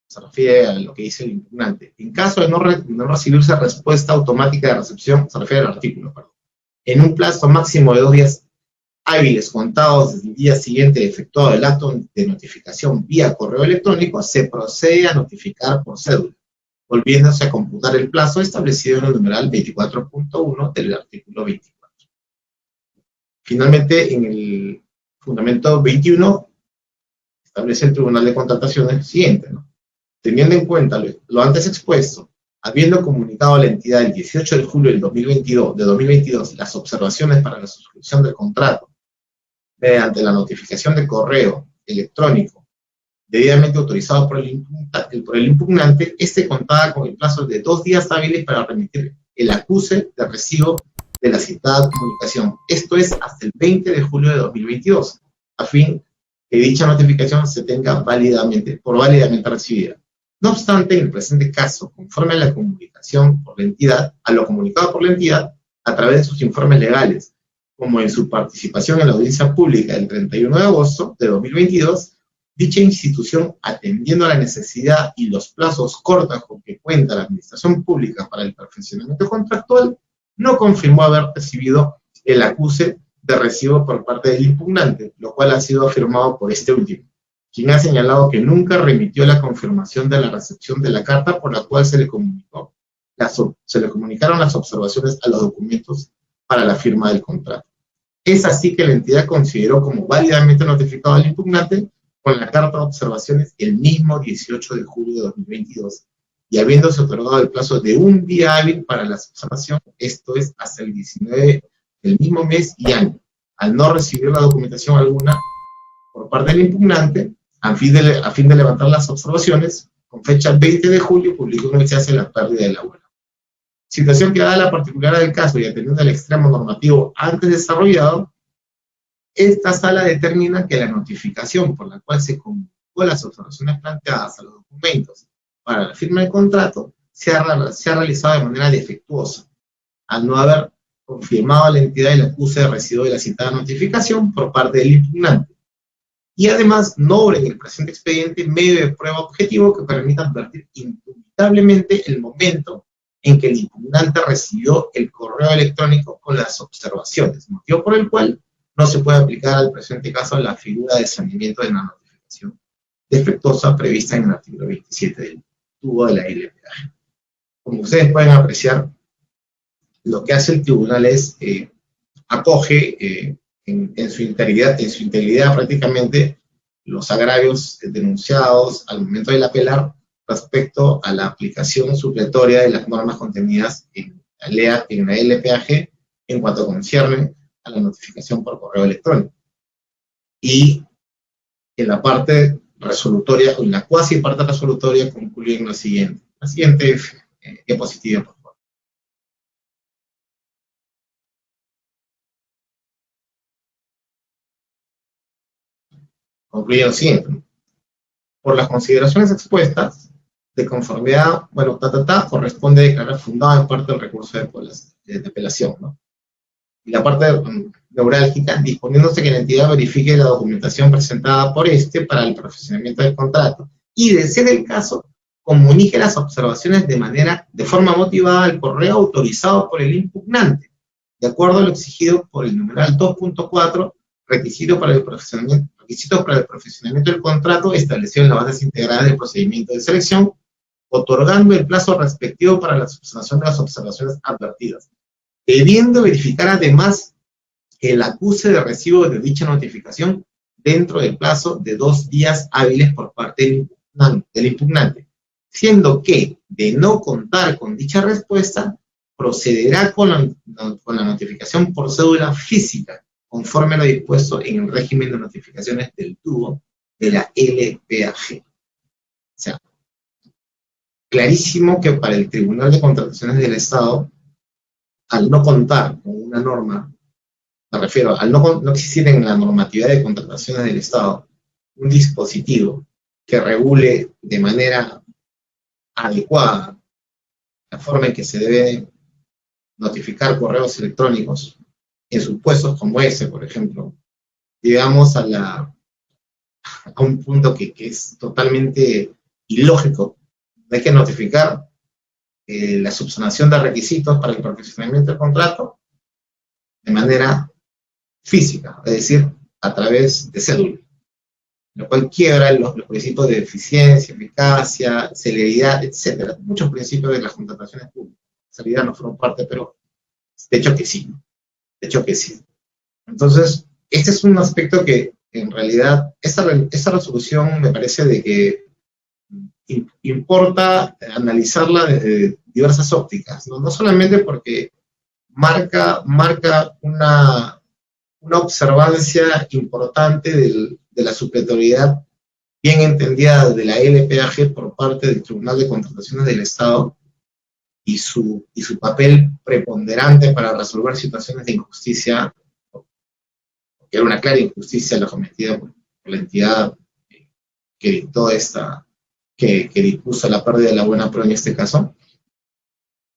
se refiere a lo que dice el impugnante, en caso de no recibirse respuesta automática de recepción, se refiere al artículo, en un plazo máximo de 2 días hábiles contados desde el día siguiente efectuado el acto de notificación vía correo electrónico, se procede a notificar por cédula, volviéndose a computar el plazo establecido en el numeral 24.1 del artículo 24. Finalmente, en el fundamento 21, establece el Tribunal de Contrataciones el siguiente, ¿no? Teniendo en cuenta lo antes expuesto, habiendo comunicado a la entidad el 18 de julio del 2022 las observaciones para la suscripción del contrato mediante la notificación de correo electrónico debidamente autorizado por el impugnante, este contaba con el plazo de 2 días hábiles para remitir el acuse de recibo de la citada comunicación. Esto es hasta el 20 de julio de 2022, a fin que dicha notificación se tenga válidamente recibida. No obstante, en el presente caso, conforme a la comunicación por la entidad, a lo comunicado por la entidad, a través de sus informes legales, como en su participación en la audiencia pública del 31 de agosto de 2022, dicha institución, atendiendo a la necesidad y los plazos cortos con que cuenta la administración pública para el perfeccionamiento contractual, no confirmó haber recibido el acuse de recibo por parte del impugnante, lo cual ha sido afirmado por este último, quien ha señalado que nunca remitió la confirmación de la recepción de la carta por la cual se le comunicaron las observaciones a los documentos para la firma del contrato. Es así que la entidad consideró como válidamente notificado al impugnante con la carta de observaciones el mismo 18 de julio de 2022, y habiéndose otorgado el plazo de 1 día hábil para la observación, esto es hasta el 19 del mismo mes y año, al no recibir la documentación alguna por parte del impugnante, a fin de levantar las observaciones, con fecha 20 de julio publicó en el CAC la pérdida del abuelo. Situación que, dada la particularidad del caso y atendiendo al extremo normativo antes desarrollado, esta sala determina que la notificación por la cual se comunicó las observaciones planteadas a los documentos para la firma del contrato se ha realizado de manera defectuosa, al no haber confirmado a la entidad el acuse de recibo de la citada notificación por parte del impugnante. Y además no obra en el presente expediente medio de prueba objetivo que permita advertir indubitablemente el momento en que el impugnante recibió el correo electrónico con las observaciones, motivo por el cual no se puede aplicar al presente caso la figura de saneamiento de la notificación defectuosa prevista en el artículo 27 del tubo de la LPA. Como ustedes pueden apreciar, lo que hace el tribunal es acoge en su integridad prácticamente los agravios denunciados al momento del apelar respecto a la aplicación supletoria de las normas contenidas en la LPAG en cuanto concierne a la notificación por correo electrónico. Y en la parte resolutoria, o en la cuasi parte resolutoria, concluye en lo siguiente. La siguiente diapositiva, por favor. Concluye lo siguiente. Por las consideraciones expuestas, de conformidad, corresponde declarar fundado en parte el recurso de apelación, ¿no? Y la parte neurálgica, disponiéndose que la entidad verifique la documentación presentada por este para el perfeccionamiento del contrato y, de ser el caso, comunique las observaciones de forma motivada al correo autorizado por el impugnante, de acuerdo a lo exigido por el numeral 2.4, requisitos para el profesionamiento del contrato establecido en las bases integrales del procedimiento de selección, otorgando el plazo respectivo para la subsanación de las observaciones advertidas, debiendo verificar además el acuse de recibo de dicha notificación dentro del plazo de 2 días hábiles por parte del impugnante, siendo que, de no contar con dicha respuesta, procederá con la notificación por cédula física, conforme a lo dispuesto en el régimen de notificaciones del tubo de la LPAG. O sea, clarísimo que para el Tribunal de Contrataciones del Estado, al no contar con una norma, me refiero, al no existir en la normatividad de contrataciones del Estado un dispositivo que regule de manera adecuada la forma en que se debe notificar correos electrónicos en supuestos como ese, por ejemplo, llegamos a un punto que es totalmente ilógico. Hay que notificar la subsanación de requisitos para el perfeccionamiento del contrato de manera física, es decir, a través de cédula, lo cual quiebra los principios de eficiencia, eficacia, celeridad, etcétera. Muchos principios de las contrataciones públicas. Celeridad no fueron parte, pero de hecho que sí. De hecho que sí. Entonces, este es un aspecto que en realidad, esta resolución me parece de que importa analizarla desde diversas ópticas, ¿no? No solamente porque marca una observancia importante de la supletoriedad bien entendida de la LPAG por parte del Tribunal de Contrataciones del Estado y su papel preponderante para resolver situaciones de injusticia, que era una clara injusticia la cometida por la entidad que dictó que dispuso la pérdida de la buena pro en este caso.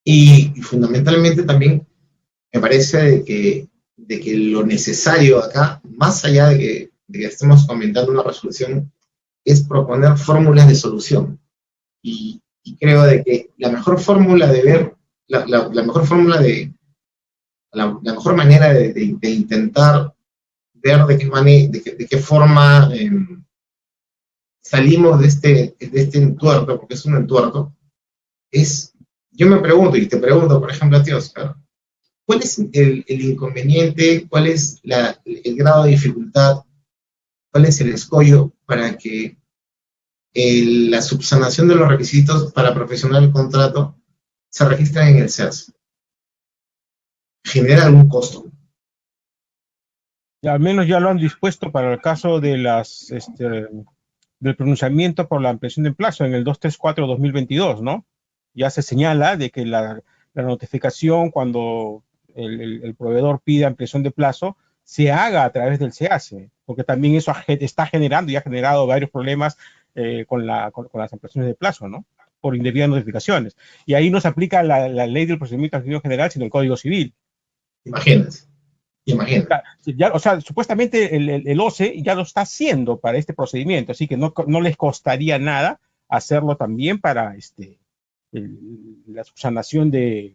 Y fundamentalmente también me parece de que lo necesario acá, más allá de que estemos comentando una resolución, es proponer fórmulas de solución. Y creo de que la mejor fórmula de ver, la mejor fórmula la mejor manera de intentar ver de qué forma salimos de este entuerto, porque es un entuerto, es, yo me pregunto, y te pregunto, por ejemplo, a ti, Oscar, ¿cuál es el inconveniente, cuál es el grado de dificultad, cuál es el escollo para que la subsanación de los requisitos para profesional el contrato se registren en el SEAS? ¿Genera algún costo? Y al menos ya lo han dispuesto para el caso de del pronunciamiento por la ampliación de plazo en el 234-2022, ¿no? Ya se señala de que la notificación cuando el proveedor pide ampliación de plazo se haga a través del SEACE, porque también eso está generando y ha generado varios problemas con las ampliaciones de plazo, ¿no? Por indebidas notificaciones. Y ahí no se aplica la ley del procedimiento administrativo general, sino el Código Civil. Imagínense. Imagínate. Ya, o sea, supuestamente el OCE ya lo está haciendo para este procedimiento, así que no les costaría nada hacerlo también para la subsanación de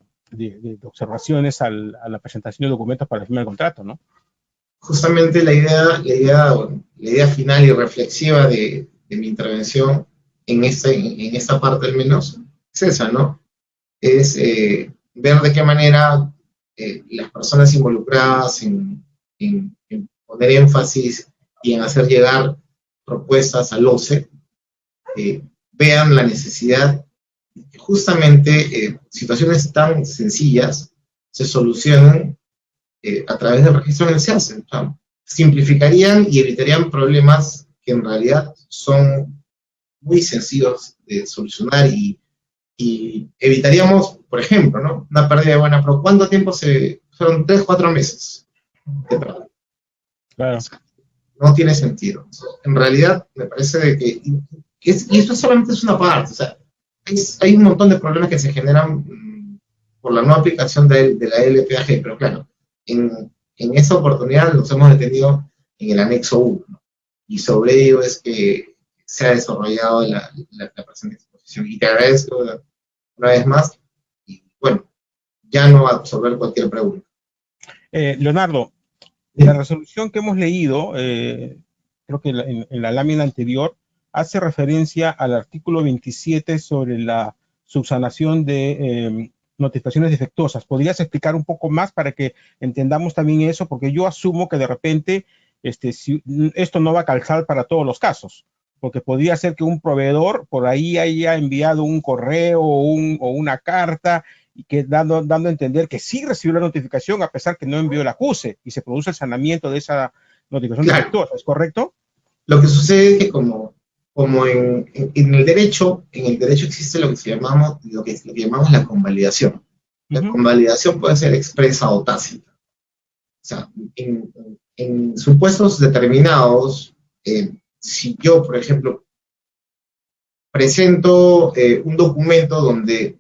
observaciones a la presentación de documentos para la firma del contrato, ¿no? Justamente la idea final y reflexiva de mi intervención en esta parte al menos es esa, ¿no? Es ver de qué manera las personas involucradas en poner énfasis y en hacer llegar propuestas al OCE vean la necesidad de que justamente situaciones tan sencillas se solucionen a través del registro en el SEACE. Simplificarían y evitarían problemas que en realidad son muy sencillos de solucionar y evitaríamos, por ejemplo, ¿no? Una pérdida de buena pro. ¿Cuánto tiempo fueron 3, 4 meses de pérdida? Claro. No tiene sentido. En realidad, me parece de que, y esto solamente es una parte, o sea, hay un montón de problemas que se generan por la no aplicación de la LPAG, pero claro, en esa oportunidad nos hemos detenido en el anexo 1, ¿no? Y sobre ello es que se ha desarrollado la presente exposición. Y te agradezco una vez más, y bueno, ya no va a absorber cualquier pregunta. Leonardo, la resolución que hemos leído, creo que en la lámina anterior, hace referencia al artículo 27 sobre la subsanación de notificaciones defectuosas. ¿Podrías explicar un poco más para que entendamos también eso? Porque yo asumo que de repente esto no va a calzar para todos los casos, porque podría ser que un proveedor por ahí haya enviado un correo o una carta y que dando a entender que sí recibió la notificación a pesar que no envió el acuse y se produce el sanamiento de esa notificación defectuosa, ¿es correcto? Lo que sucede es que como en el derecho existe lo que llamamos la convalidación. La convalidación puede ser expresa o tácita. O sea, en supuestos determinados, si yo, por ejemplo, presento un documento donde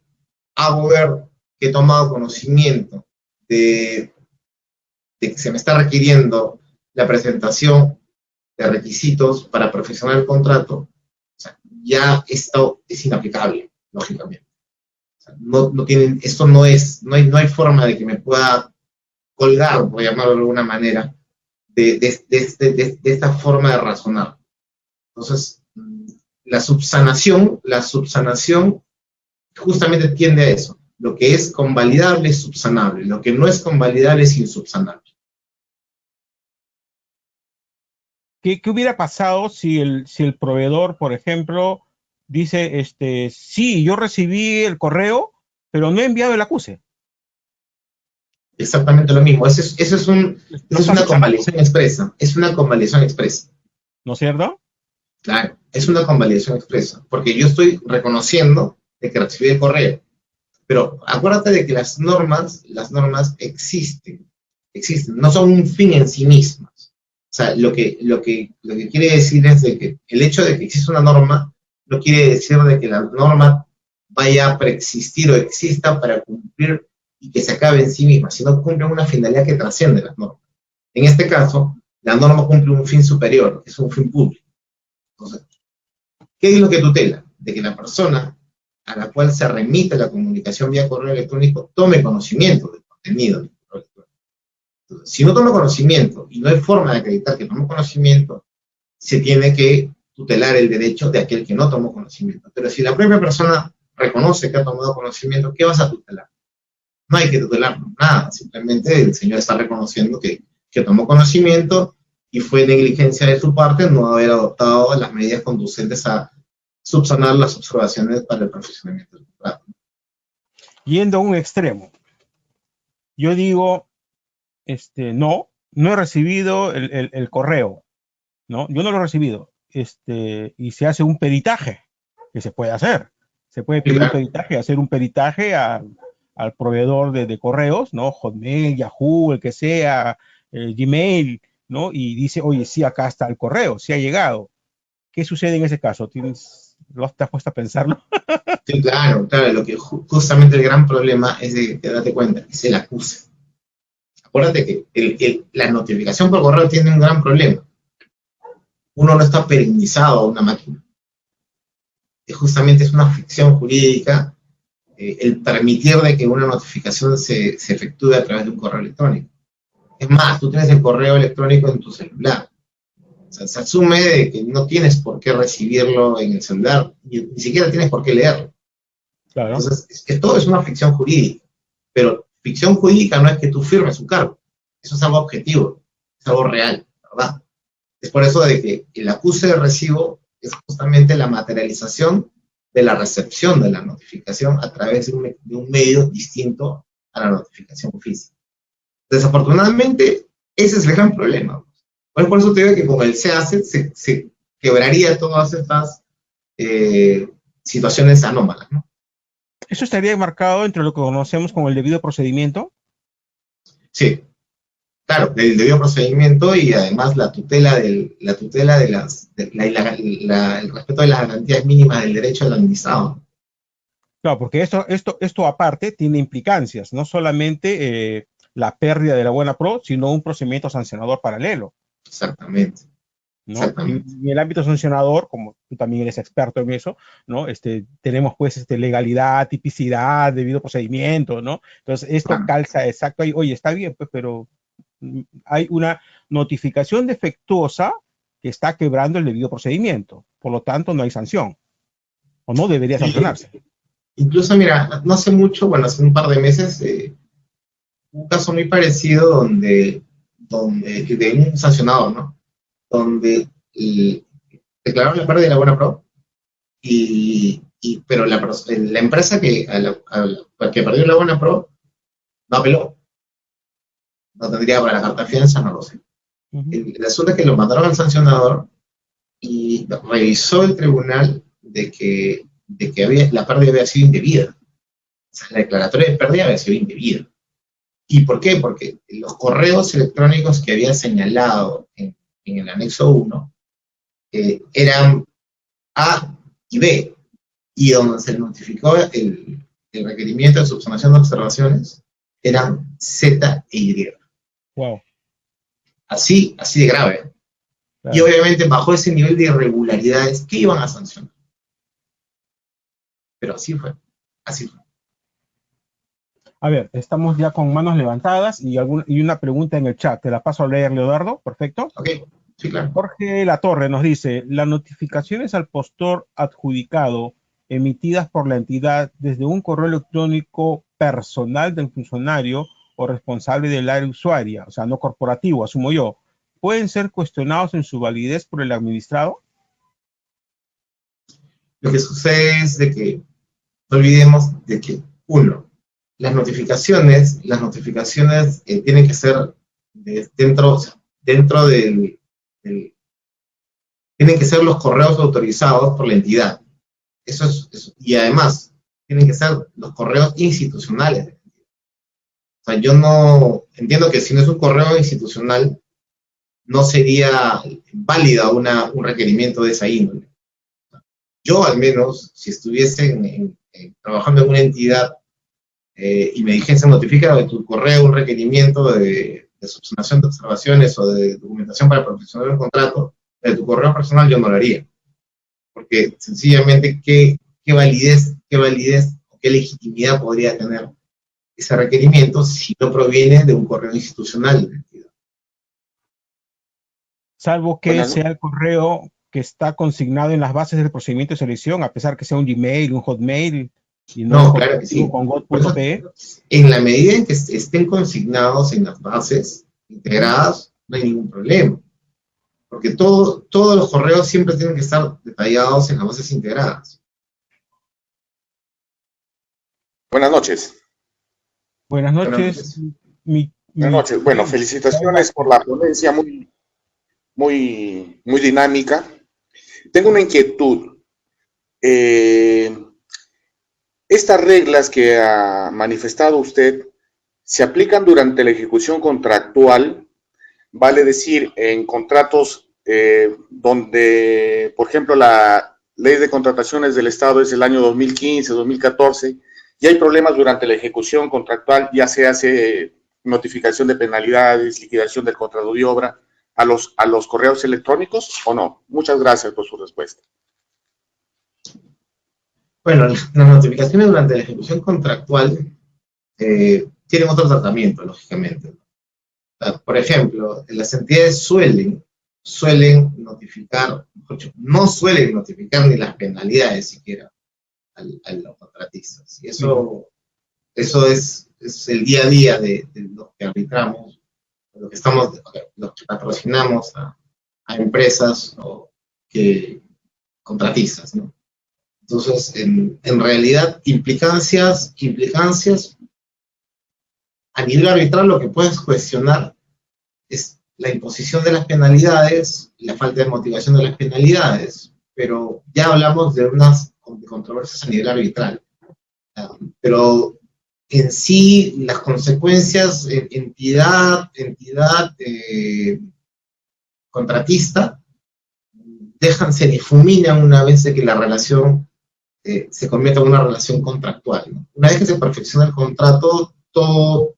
hago ver que he tomado conocimiento de que se me está requiriendo la presentación de requisitos para profesionar el contrato, o sea, ya esto es inaplicable, lógicamente. O sea, no hay forma de que me pueda colgar, por llamarlo de alguna manera, de esta forma de razonar. Entonces, la subsanación justamente tiende a eso. Lo que es convalidable es subsanable, lo que no es convalidable es insubsanable. ¿Qué hubiera pasado si el proveedor, por ejemplo, dice, sí, yo recibí el correo, pero no he enviado el acuse? Exactamente lo mismo. Eso es una convalidación expresa. Es una convalidación expresa. ¿No es cierto? Claro, es una convalidación expresa, porque yo estoy reconociendo de que recibí el correo. Pero acuérdate de que las normas existen, no son un fin en sí mismas. O sea, lo que quiere decir es de que el hecho de que exista una norma no quiere decir de que la norma vaya a preexistir o exista para cumplir y que se acabe en sí misma, sino cumple una finalidad que trasciende las normas. En este caso, la norma cumple un fin superior, que es un fin público. Entonces, ¿qué es lo que tutela? De que la persona a la cual se remite la comunicación vía correo electrónico tome conocimiento del contenido del correo electrónico. Entonces, si no toma conocimiento y no hay forma de acreditar que tomó conocimiento, se tiene que tutelar el derecho de aquel que no tomó conocimiento. Pero si la propia persona reconoce que ha tomado conocimiento, ¿qué vas a tutelar? No hay que tutelarlo, nada. Simplemente el señor está reconociendo que tomó conocimiento y fue negligencia de su parte no haber adoptado las medidas conducentes a subsanar las observaciones para el perfeccionamiento del contrato. Yendo a un extremo, yo digo, no he recibido el correo, ¿no? Yo no lo he recibido, y se hace un peritaje, que se puede hacer. Se puede pedir un peritaje, hacer un peritaje al proveedor de correos, ¿no? Hotmail, Yahoo, el que sea, Gmail, ¿no? Y dice, oye, sí, acá está el correo, sí ha llegado. ¿Qué sucede en ese caso? ¿Te has puesto a pensarlo? Sí, claro, lo que justamente el gran problema es de que date cuenta, que se le acuse. Acuérdate que la notificación por correo tiene un gran problema. Uno no está perennizado a una máquina. Justamente es una ficción jurídica el permitir de que una notificación se efectúe a través de un correo electrónico. Es más, tú tienes el correo electrónico en tu celular. O sea, se asume de que no tienes por qué recibirlo en el celular, ni siquiera tienes por qué leerlo. Claro. Entonces, todo es una ficción jurídica. Pero ficción jurídica no es que tú firmes un cargo. Eso es algo objetivo, es algo real, ¿verdad? Es por eso de que el acuse de recibo es justamente la materialización de la recepción de la notificación a través de un medio distinto a la notificación física. Desafortunadamente, ese es el gran problema. Bueno, por eso te digo que con el SEACE se quebraría todas estas situaciones anómalas, ¿no? ¿Eso estaría enmarcado entre lo que conocemos como el debido procedimiento? Sí, claro, del debido procedimiento y además el respeto de las garantías mínimas del derecho al administrado. Claro, porque esto aparte tiene implicancias, no solamente la pérdida de la buena pro, sino un procedimiento sancionador paralelo. Exactamente. ¿No? En el ámbito sancionador, como tú también eres experto en eso, ¿no? Tenemos pues legalidad, tipicidad, debido procedimiento, ¿no? Entonces esto calza exacto ahí, oye, está bien, pues, pero hay una notificación defectuosa que está quebrando el debido procedimiento, por lo tanto no hay sanción, o no debería sancionarse. Incluso, mira, no hace mucho, bueno, hace un par de meses, un caso muy parecido de un sancionador, ¿no? Donde declararon la pérdida de la buena pro, pero la empresa que perdió la buena pro no apeló. No tendría para la carta de fianza, no lo sé. El asunto es que lo mandaron al sancionador y revisó el tribunal de que la pérdida había sido indebida. O sea, la declaratoria de pérdida había sido indebida. ¿Y por qué? Porque los correos electrónicos que había señalado en el anexo 1 eran A y B, y donde se notificó el requerimiento de subsanación de observaciones eran Z e Y. Wow. Así de grave. Claro. Y obviamente bajo ese nivel de irregularidades, ¿qué iban a sancionar? Pero así fue. A ver, estamos ya con manos levantadas y una pregunta en el chat. Te la paso a leer, Leonardo. Perfecto. Ok, sí, claro. Jorge Latorre nos dice, las notificaciones al postor adjudicado emitidas por la entidad desde un correo electrónico personal del funcionario o responsable del área usuaria, o sea, no corporativo, asumo yo, ¿pueden ser cuestionados en su validez por el administrado? Lo que sucede es de que no olvidemos de que, uno, las notificaciones tienen que ser dentro del tienen que ser los correos autorizados por la entidad. Y además, tienen que ser los correos institucionales. O sea, yo no entiendo que si no es un correo institucional, no sería válida un requerimiento de esa índole. Yo, al menos, si estuviese trabajando en una entidad y me dijese notifica de tu correo un requerimiento de subsanación de observaciones o de documentación para perfeccionar el contrato, de tu correo personal yo no lo haría. Porque sencillamente, ¿qué validez o qué legitimidad podría tener ese requerimiento si no proviene de un correo institucional de la entidad? Salvo que sea el correo que está consignado en las bases del procedimiento de selección, a pesar que sea un Gmail, un Hotmail, y no claro que sí. Con God.pe. En la medida en que estén consignados en las bases integradas, no hay ningún problema. Porque todos los correos siempre tienen que estar detallados en las bases integradas. Buenas noches. Buenas noches. Buenas noches. Bueno, felicitaciones por la ponencia muy dinámica. Tengo una inquietud. Estas reglas que ha manifestado usted se aplican durante la ejecución contractual, vale decir, en contratos donde, por ejemplo, la ley de contrataciones del Estado es del año 2015, 2014, y hay problemas durante la ejecución contractual, ya se hace notificación de penalidades, liquidación del contrato de obra a los correos electrónicos o no. Muchas gracias por su respuesta. Bueno, las notificaciones durante la ejecución contractual tienen otro tratamiento, lógicamente. Por ejemplo, las entidades suelen notificar, no suelen notificar ni las penalidades siquiera a los contratistas. Y eso es el día a día de los que arbitramos, los que patrocinamos a empresas o contratistas, ¿no? Entonces, en realidad, implicancias, a nivel arbitral lo que puedes cuestionar es la imposición de las penalidades, la falta de motivación de las penalidades, pero ya hablamos de unas controversias a nivel arbitral. Pero en sí, las consecuencias, entidad contratista, se difuminan una vez de que la relación se convierte en una relación contractual, ¿no? Una vez que se perfecciona el contrato, todo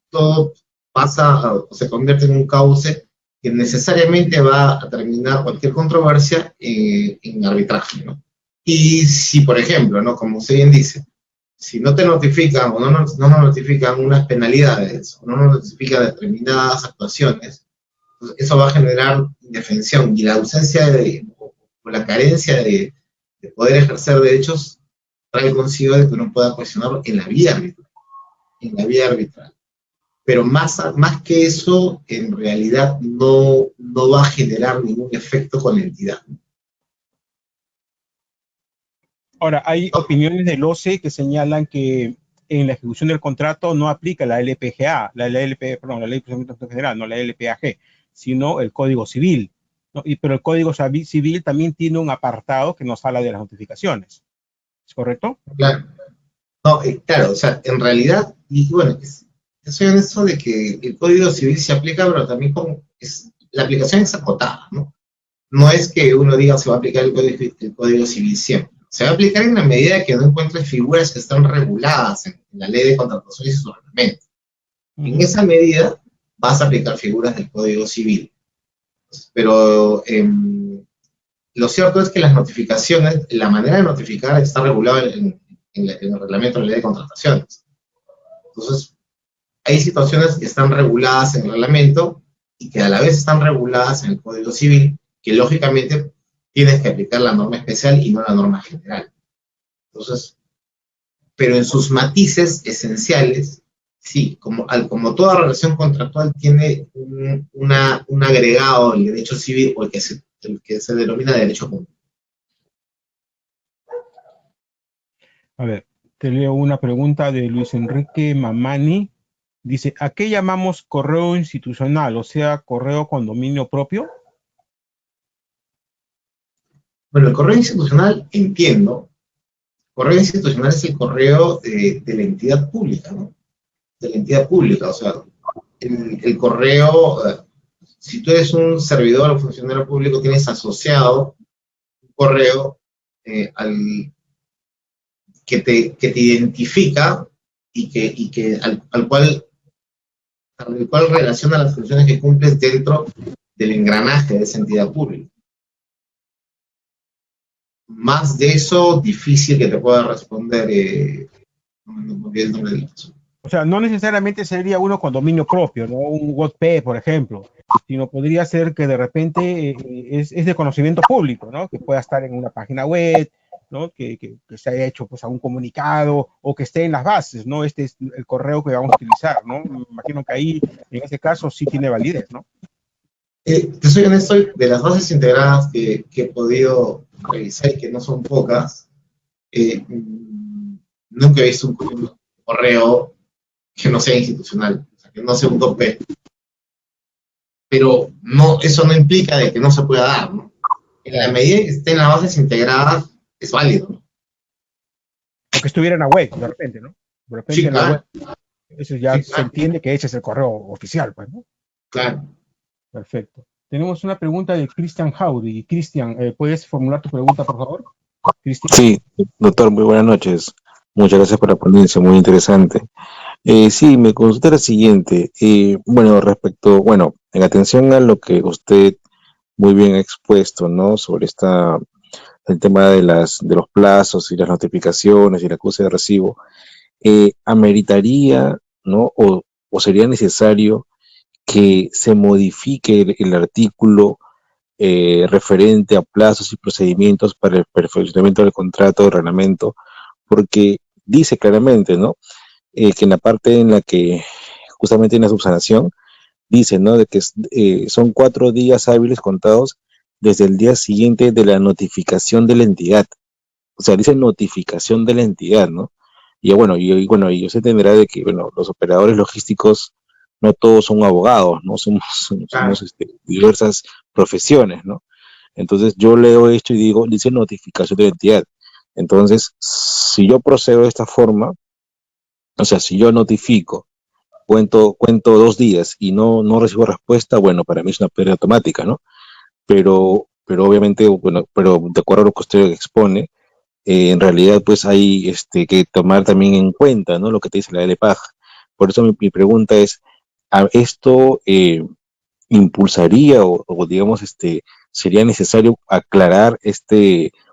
pasa o se convierte en un cauce que necesariamente va a terminar cualquier controversia en arbitraje, ¿no? Y si, por ejemplo, ¿no?, como usted bien dice, si no te notifican o no nos notifican unas penalidades o no nos notifican determinadas actuaciones, pues eso va a generar indefensión, y la ausencia o la carencia de poder ejercer derechos trae consigo de que uno pueda cuestionarlo en la vía arbitral. Pero más que eso, en realidad no va a generar ningún efecto con la entidad. Ahora, hay opiniones del OCE que señalan que en la ejecución del contrato no aplica la LPGA, la Ley de Procedimiento General, no la LPAG, sino el Código Civil, ¿no? Pero el Código Civil también tiene un apartado que nos habla de las notificaciones. ¿Es correcto? Claro. No, claro, o sea, en realidad, y bueno, soy honesto de que el Código Civil se aplica, pero también la aplicación es acotada, ¿no? No es que uno diga se va a aplicar el Código Civil siempre. Se va a aplicar en la medida que no encuentre figuras que están reguladas en la ley de contrataciones y su reglamento. En esa medida vas a aplicar figuras del Código Civil. Pero lo cierto es que las notificaciones, la manera de notificar está regulada en el reglamento de la ley de contrataciones. Entonces, hay situaciones que están reguladas en el reglamento y que a la vez están reguladas en el Código Civil, que lógicamente tienes que aplicar la norma especial y no la norma general. Entonces, pero en sus matices esenciales, sí, como toda relación contractual tiene un agregado del derecho civil o el que se denomina derecho común. A ver, te leo una pregunta de Luis Enrique Mamani. Dice, ¿a qué llamamos correo institucional, o sea, correo con dominio propio? Bueno, el correo institucional, entiendo. Correo institucional es el correo de la entidad pública, ¿no? De la entidad pública, o sea, el correo, si tú eres un servidor o funcionario público, tienes asociado un correo al, que te identifica al cual relaciona las funciones que cumples dentro del engranaje de esa entidad pública. Más de eso, difícil que te pueda responder, no olvidé el nombre del caso. O sea, no necesariamente sería uno con dominio propio, ¿no? Un WordPress, por ejemplo, sino podría ser que de repente es de conocimiento público, ¿no? Que pueda estar en una página web, ¿no? Que se haya hecho pues, a un comunicado o que esté en las bases, ¿no? Este es el correo que vamos a utilizar, ¿no? Me imagino que ahí, en ese caso, sí tiene validez, ¿no? Te soy honesto, de las bases integradas que he podido revisar y que no son pocas, nunca he visto un correo que no sea institucional, o sea, que no sea un tope. Pero no, eso no implica de que no se pueda dar, ¿no? En la medida que esté en las bases integradas, es válido, ¿no? O que estuviera en la web, de repente, ¿no? De repente Sí, en la claro, web, eso ya sí, se claro, entiende que ese es el correo oficial, pues, ¿no? claro. Perfecto. Tenemos una pregunta de Christian Howdy. Cristian, ¿puedes formular tu pregunta, por favor? Cristian. Sí, doctor, muy buenas noches. Muchas gracias por la ponencia, muy interesante. Sí, me consulta la siguiente. Bueno, en atención a lo que usted muy bien ha expuesto, ¿no? Sobre el tema de los plazos y las notificaciones y la acuse de recibo, ameritaría, ¿no? O sería necesario que se modifique el artículo referente a plazos y procedimientos para el perfeccionamiento del contrato de reglamento, porque dice claramente, ¿no? Que en la parte en la que justamente en la subsanación, dice, ¿no? De que son 4 días hábiles contados desde el día siguiente de la notificación de la entidad. O sea, dice notificación de la entidad, ¿no? Y bueno, y se entenderá de que, bueno, los operadores logísticos no todos son abogados, ¿no? Somos diversas profesiones, ¿no? Entonces yo leo esto y digo, dice notificación de la entidad. Entonces, si yo procedo de esta forma, o sea, si yo notifico, cuento 2 días y no recibo respuesta, bueno, para mí es una pérdida automática, ¿no? Pero obviamente, bueno, pero de acuerdo a lo que usted expone, en realidad pues hay que tomar también en cuenta, ¿no? Lo que te dice la LPAG. Por eso mi pregunta es, ¿esto impulsaría o digamos, sería necesario aclarar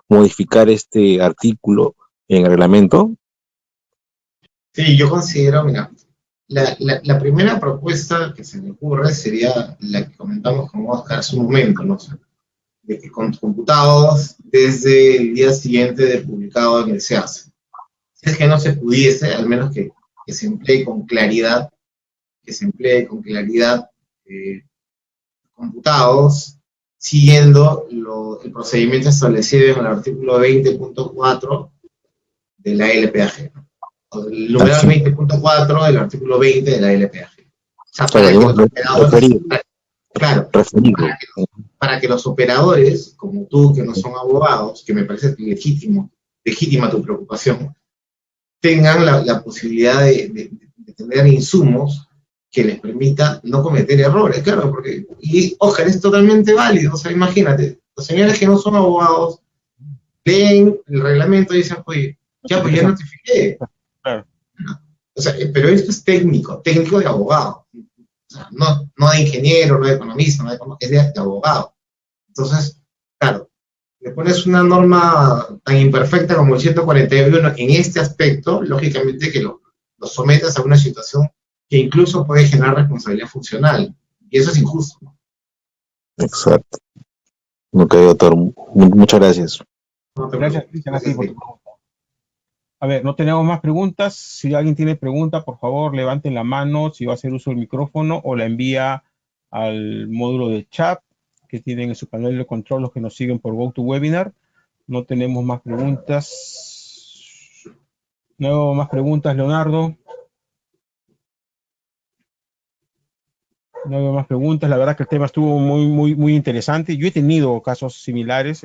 modificar este artículo en el reglamento? Sí, yo considero, mira, la primera propuesta que se me ocurre sería la que comentamos con Oscar hace un momento, ¿no? O sea, de que con computados desde el día siguiente de publicado en el SEAS. Si es que no se pudiese, al menos que se emplee con claridad, eh, computados, siguiendo el procedimiento establecido en el artículo 20.4 de la LPAG, ¿no? O el numeral 20.4 del artículo 20 de la LPAG. O sea, para que los operadores, claro, para que los operadores, como tú, que no son abogados, que me parece legítima tu preocupación, tengan la posibilidad de tener insumos que les permita no cometer errores, claro, porque, y Oscar, es totalmente válido, o sea, imagínate, los señores que no son abogados leen el reglamento y dicen, oye, ya pues ya notifiqué. Claro. O sea, pero esto es técnico de abogado, o sea, no de ingeniero, no de economista, es de abogado. Entonces, claro, le pones una norma tan imperfecta como el 141 en este aspecto, lógicamente que lo sometas a una situación que incluso puede generar responsabilidad funcional, y eso es injusto, ¿no? Exacto. Ok, doctor, muchas gracias. Gracias, Cristian, así por tu pregunta. A ver, no tenemos más preguntas. Si alguien tiene pregunta, por favor, levanten la mano si va a hacer uso del micrófono o la envía al módulo de chat que tienen en su panel de control los que nos siguen por GoToWebinar. No tenemos más preguntas. No más preguntas, Leonardo. No hay más preguntas. La verdad que el tema estuvo muy interesante. Yo he tenido casos similares,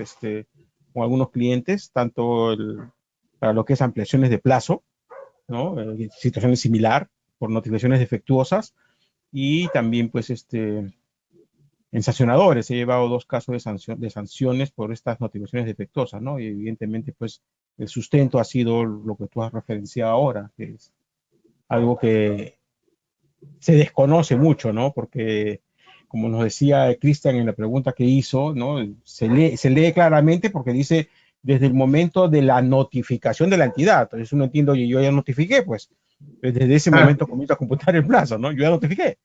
con algunos clientes, tanto para lo que es ampliaciones de plazo, ¿no? Situaciones similar, por notificaciones defectuosas, y también pues en sancionadores. He llevado 2 casos de sanciones por estas notificaciones defectuosas, ¿no? Y evidentemente pues el sustento ha sido lo que tú has referenciado ahora, que es algo que se desconoce mucho, ¿no? Porque, como nos decía Cristian en la pregunta que hizo, ¿no? Se lee claramente porque dice desde el momento de la notificación de la entidad. Entonces uno entiende, oye, yo ya notifiqué, pues desde ese momento comienzo a computar el plazo, ¿no? Yo ya notifiqué,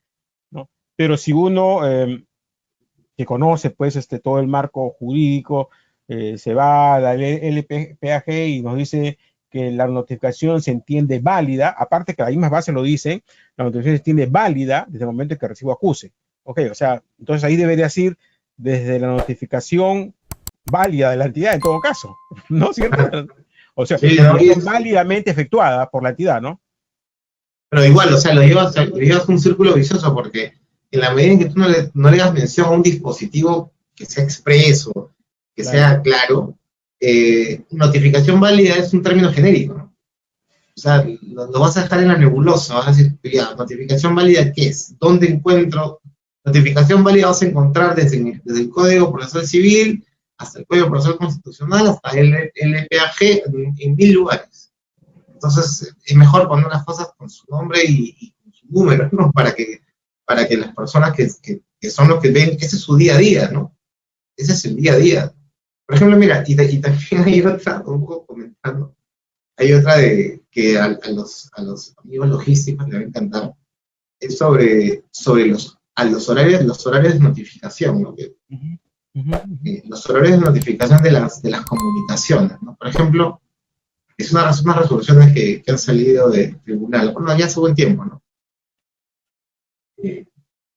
¿no? Pero si uno que conoce, pues, todo el marco jurídico, se va a la LPAG y nos dice que la notificación se entiende válida, aparte que la misma base lo dice, la notificación se entiende válida desde el momento en que el recibo acuse. Ok, o sea, entonces ahí debe decir desde la notificación válida de la entidad en todo caso, ¿no es cierto? O sea, sí, no, válidamente efectuada por la entidad, ¿no? pero igual, o sea, lo llevas a un círculo vicioso porque en la medida en que tú no le das mención a un dispositivo que sea expreso, que sea claro, notificación válida es un término genérico, ¿no? O sea, lo vas a dejar en la nebulosa, vas a decir, ya, notificación válida, ¿qué es? ¿Dónde encuentro? Notificación válida vas a encontrar desde el Código Procesal Civil hasta el Código Procesal Constitucional, hasta el LPAG, en 1000 lugares. Entonces, es mejor poner las cosas con su nombre y con su número, ¿no? Para que las personas que son los que ven, ese es su día a día, ¿no? Ese es el día a día. Por ejemplo, mira, y también hay otra, un poco comentando, hay otra de que a los amigos logísticos les va a encantar, es sobre los horarios de notificación, ¿no? Los horarios de notificación de las comunicaciones, ¿no? Por ejemplo, es unas resoluciones que han salido del tribunal, bueno, ya hace buen tiempo, ¿no?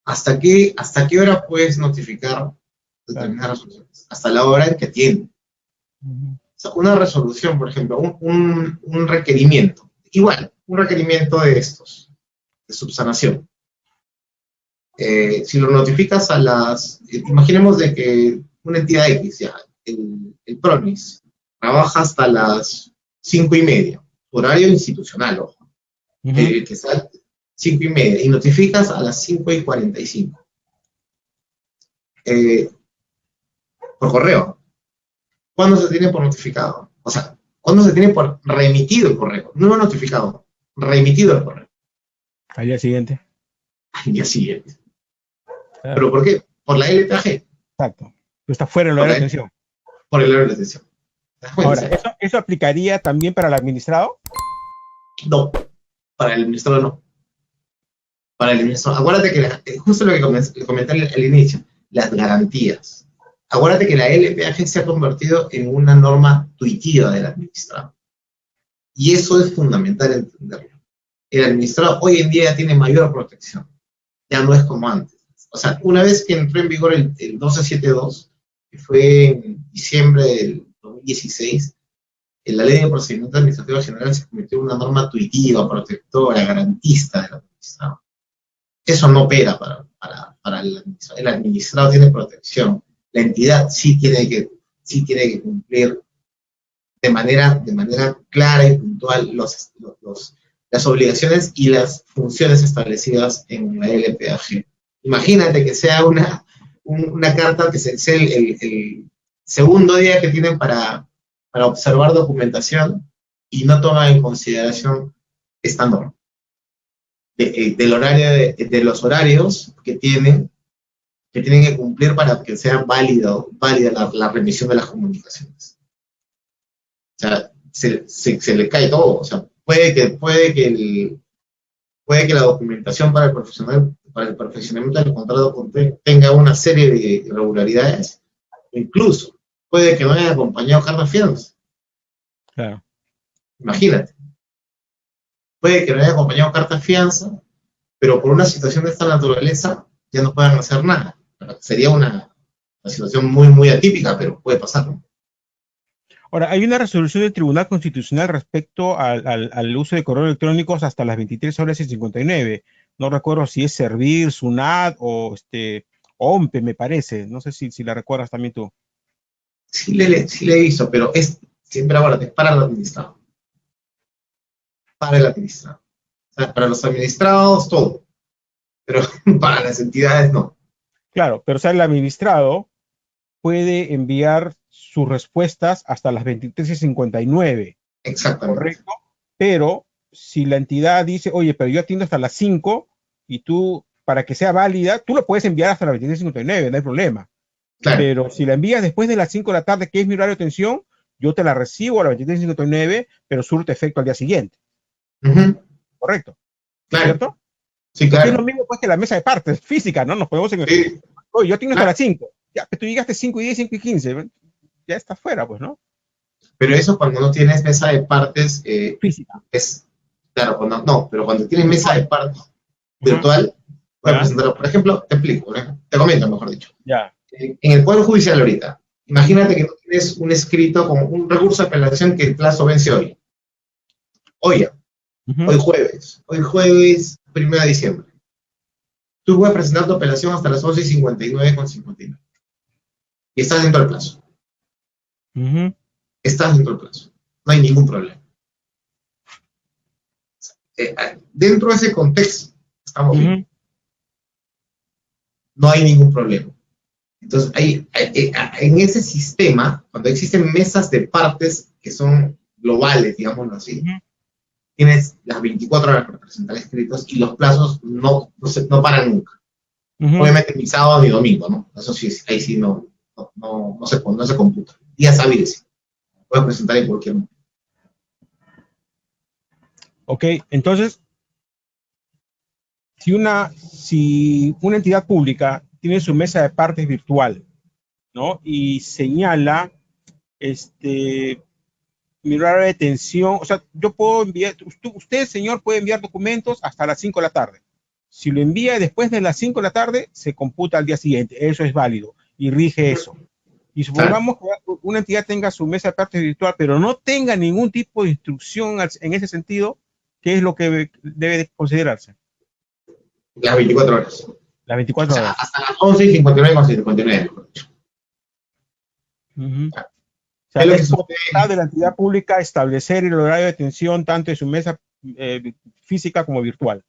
¿Hasta qué hora puedes notificar determinadas resoluciones? Hasta la hora en que atiende. O sea, una resolución, por ejemplo, un requerimiento, igual, un requerimiento de estos, de subsanación. Si lo notificas imaginemos de que una entidad X, ya, el PRONIS, trabaja hasta las 5:30, horario institucional, ojo, que sea 5:30, y notificas a las 5:45. Por correo. ¿Cuándo se tiene por notificado? O sea, ¿cuándo se tiene por remitido el correo? No notificado, remitido el correo. Al día siguiente. Al día siguiente. Claro. ¿Pero por qué? Por la LPAG. Exacto. Está fuera del horario de atención. Por el horario de atención. Ahora, ¿eso aplicaría también para el administrado? No, para el administrado no. Para el administrado, acuérdate que justo lo que comenté al inicio, las garantías. Acuérdate que la LPAG se ha convertido en una norma tuitiva del administrado. Y eso es fundamental entenderlo. El administrado hoy en día ya tiene mayor protección. Ya no es como antes. O sea, una vez que entró en vigor el 1272, que fue en diciembre del 2016, en la Ley de Procedimiento Administrativo General se convirtió en una norma tuitiva, protectora, garantista del administrado. Eso no opera para el administrado. El administrado tiene protección. La entidad sí tiene que cumplir de manera clara y puntual las obligaciones y las funciones establecidas en la LPAG. Imagínate que sea una carta que sea el segundo día que tienen para observar documentación y no toman en consideración esta norma. Del horario, de los horarios que tienen que cumplir para que sea válida la remisión de las comunicaciones. O sea, se le cae todo. O sea, puede que la documentación para el perfeccionamiento del contrato tenga una serie de irregularidades, incluso puede que no haya acompañado carta fianza. Claro. Imagínate. Puede que no haya acompañado carta fianza, pero por una situación de esta naturaleza ya no puedan hacer nada. Sería una situación muy, muy atípica, pero puede pasar, ¿no? Ahora, hay una resolución del Tribunal Constitucional respecto al uso de correos electrónicos hasta las 23:59. No recuerdo si es Servir, SUNAT o OMPE, me parece. No sé si la recuerdas también tú. sí le he visto, pero es siempre ahora, es para el administrado. Para el administrado. O sea, para los administrados, todo. Pero para las entidades, no. Claro, pero o sea, el administrado puede enviar sus respuestas hasta las 23:59, Exactamente. ¿correcto? Pero si la entidad dice, oye, pero yo atiendo hasta las 5 y tú, para que sea válida, tú lo puedes enviar hasta las 23:59, no hay problema. Claro. Pero si la envías después de las 5 de la tarde, que es mi horario de atención, yo te la recibo a las 23:59, pero surte efecto al día siguiente. Correcto. Claro. ¿Cierto? Sí, Porque es claro. lo mismo pues que la mesa de partes física, ¿no? Nos podemos en Sí. oye, yo atiendo hasta las 5. Ya, que tú llegaste 5:10, 5:15, ya está fuera, pues, ¿no? Pero eso cuando no tienes mesa de partes, Física. es, claro, pero cuando tienes mesa de partes virtual, puedes presentarlo. Por ejemplo, te explico, te comento, mejor dicho. Ya. En el Poder Judicial ahorita, imagínate que tú tienes un escrito con un recurso de apelación que el plazo vence hoy. Hoy jueves 1 de diciembre. Tú puedes presentar tu apelación hasta las 11:59:59. Y estás dentro del plazo. Estás dentro del plazo. No hay ningún problema. Dentro de ese contexto, estamos bien. No hay ningún problema. Entonces, en ese sistema, cuando existen mesas de partes que son globales, digámoslo así, tienes las 24 horas para presentar escritos y los plazos no paran nunca. Obviamente ni sábado ni domingo, ¿no? Eso sí, ahí sí no se computa. Días hábiles. Puedes presentar en cualquier momento. Ok, entonces, si una entidad pública tiene su mesa de partes virtual, ¿no? Y señala, mi horario de detención, o sea, yo puedo enviar, usted, señor, puede enviar documentos hasta las 5 de la tarde. Si lo envía después de las 5 de la tarde, se computa al día siguiente. Eso es válido y rige eso. Y supongamos que una entidad tenga su mesa de partes virtual, pero no tenga ningún tipo de instrucción en ese sentido, ¿qué es lo que debe de considerarse? Las 24 horas. Las 24 horas. Hasta las 11:59:59. O sea, es potestad de la entidad pública establecer el horario de detención tanto en su mesa física como virtual.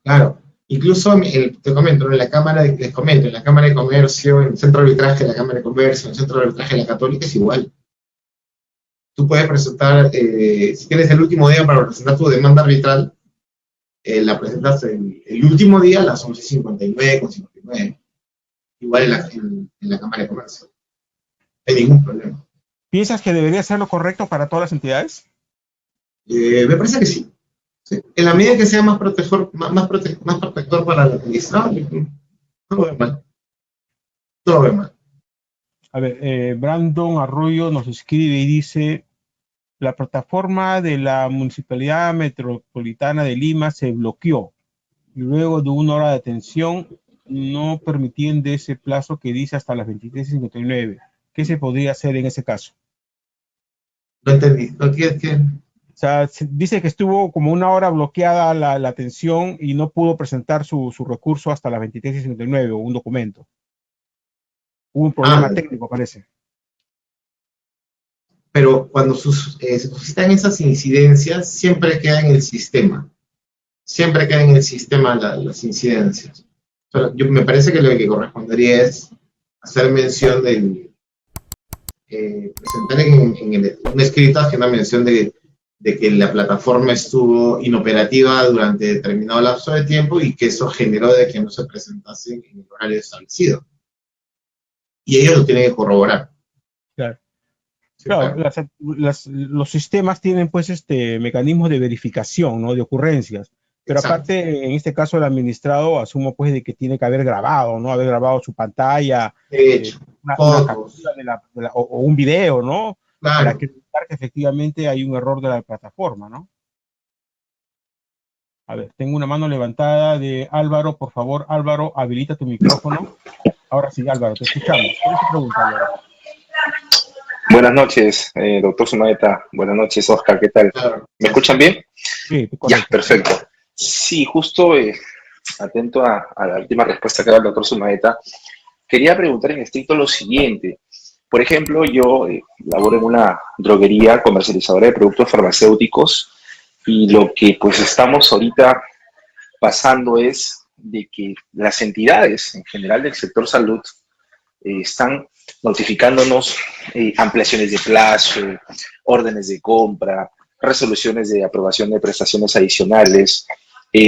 Claro. Incluso, te comento, en la Cámara de Comercio, en el Centro de Arbitraje de la Cámara de Comercio, en el Centro de Arbitraje de la Católica, es igual. Tú puedes presentar, si tienes el último día para presentar tu demanda arbitral, la presentas el último día a las 11:59:59. Igual en la Cámara de Comercio. No hay ningún problema. ¿Piensas que debería ser lo correcto para todas las entidades? Me parece que sí. Sí. En la medida que sea más protector para el administrado, no lo veo mal. No lo veo mal. A ver, Brandon Arroyo nos escribe y dice: la plataforma de la Municipalidad Metropolitana de Lima se bloqueó. Luego de 1 hora de atención, no permitiendo ese plazo que dice hasta las 23:59. ¿Qué se podría hacer en ese caso? No entendí. ¿No quieres que...? O sea, dice que estuvo como 1 hora bloqueada la atención y no pudo presentar su recurso hasta las 23:59 o un documento. Hubo un problema técnico, parece. Pero cuando se suscitan esas incidencias, siempre queda en el sistema. Siempre quedan en el sistema las incidencias. O sea, me parece que lo que correspondería es hacer mención presentar en un escrito haciendo mención de que la plataforma estuvo inoperativa durante determinado lapso de tiempo y que eso generó de que no se presentase en el horario establecido. Y ellos lo tienen que corroborar. Claro. Sí, claro. Los sistemas tienen pues mecanismos de verificación, ¿no? De ocurrencias. Pero exacto. aparte, en este caso, el administrado asumo pues de que tiene que haber grabado, ¿no? Haber grabado su pantalla, de hecho, una captura o un video, ¿no? Claro. Para acreditar que efectivamente hay un error de la plataforma, ¿no? A ver, tengo una mano levantada de Álvaro. Por favor, Álvaro, habilita tu micrófono. Ahora sí, Álvaro, te escuchamos. ¿Cuál es tu pregunta, Álvaro? Buenas noches, doctor Sumaeta. Buenas noches, Oscar. ¿Qué tal? Claro. ¿Me escuchan bien? Sí, correcto. Ya, perfecto. Sí, justo atento a la última respuesta que da el doctor Sumaeta, quería preguntar en estricto lo siguiente. Por ejemplo, yo laboro en una droguería comercializadora de productos farmacéuticos y lo que pues estamos ahorita pasando es de que las entidades en general del sector salud están notificándonos ampliaciones de plazo, órdenes de compra, resoluciones de aprobación de prestaciones adicionales,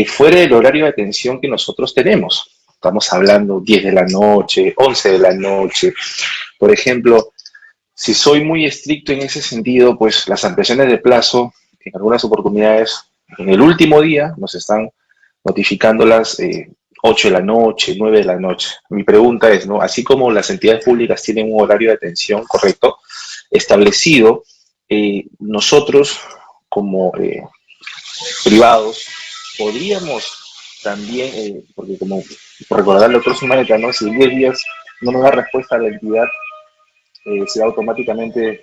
fuera del horario de atención que nosotros tenemos. Estamos hablando 10 de la noche, 11 de la noche. Por ejemplo, si soy muy estricto en ese sentido, pues las ampliaciones de plazo, en algunas oportunidades, en el último día, nos están notificándolas 8 de la noche, 9 de la noche. Mi pregunta es, ¿no? Así como las entidades públicas tienen un horario de atención correcto, establecido, nosotros como privados podríamos también, porque como recordar el doctor Sumaeta, ¿no? Si en 10 días no nos da respuesta a la entidad, será automáticamente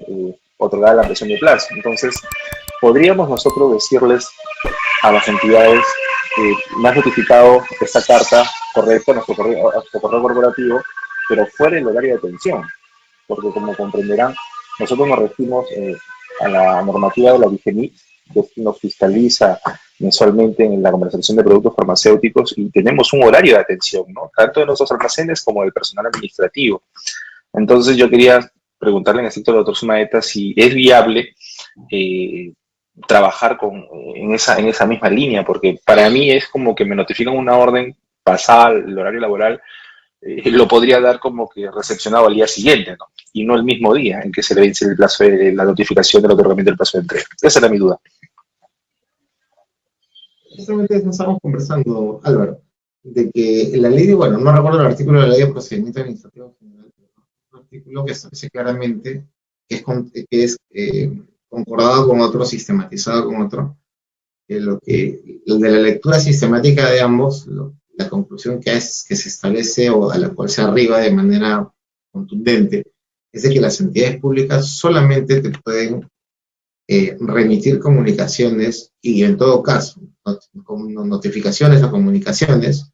otorgada la ampliación de plazo. Entonces, podríamos nosotros decirles a las entidades me has notificado esta carta correcta a nuestro correo corporativo, pero fuera del horario de atención, porque como comprenderán, nosotros nos regimos a la normativa de la DIGEMIT, que nos fiscaliza mensualmente en la comercialización de productos farmacéuticos y tenemos un horario de atención, ¿no? Tanto de nuestros almacenes como del personal administrativo. Entonces yo quería preguntarle en efecto al doctor Sumaeta si es viable trabajar en esa misma línea, porque para mí es como que me notifican una orden pasada el horario laboral, lo podría dar como que recepcionado al día siguiente, ¿no? Y no el mismo día en que se le vence el plazo de la notificación del otorgamiento del plazo de entrega. Esa era mi duda. Justamente eso estamos conversando, Álvaro, de que la ley, bueno, no recuerdo el artículo de la ley de procedimiento administrativo general, pero un artículo que establece claramente que es concordado con otro, sistematizado con otro, que de la lectura sistemática de ambos, la conclusión que se establece o a la cual se arriba de manera contundente es de que las entidades públicas solamente te pueden remitir comunicaciones y en todo caso notificaciones o comunicaciones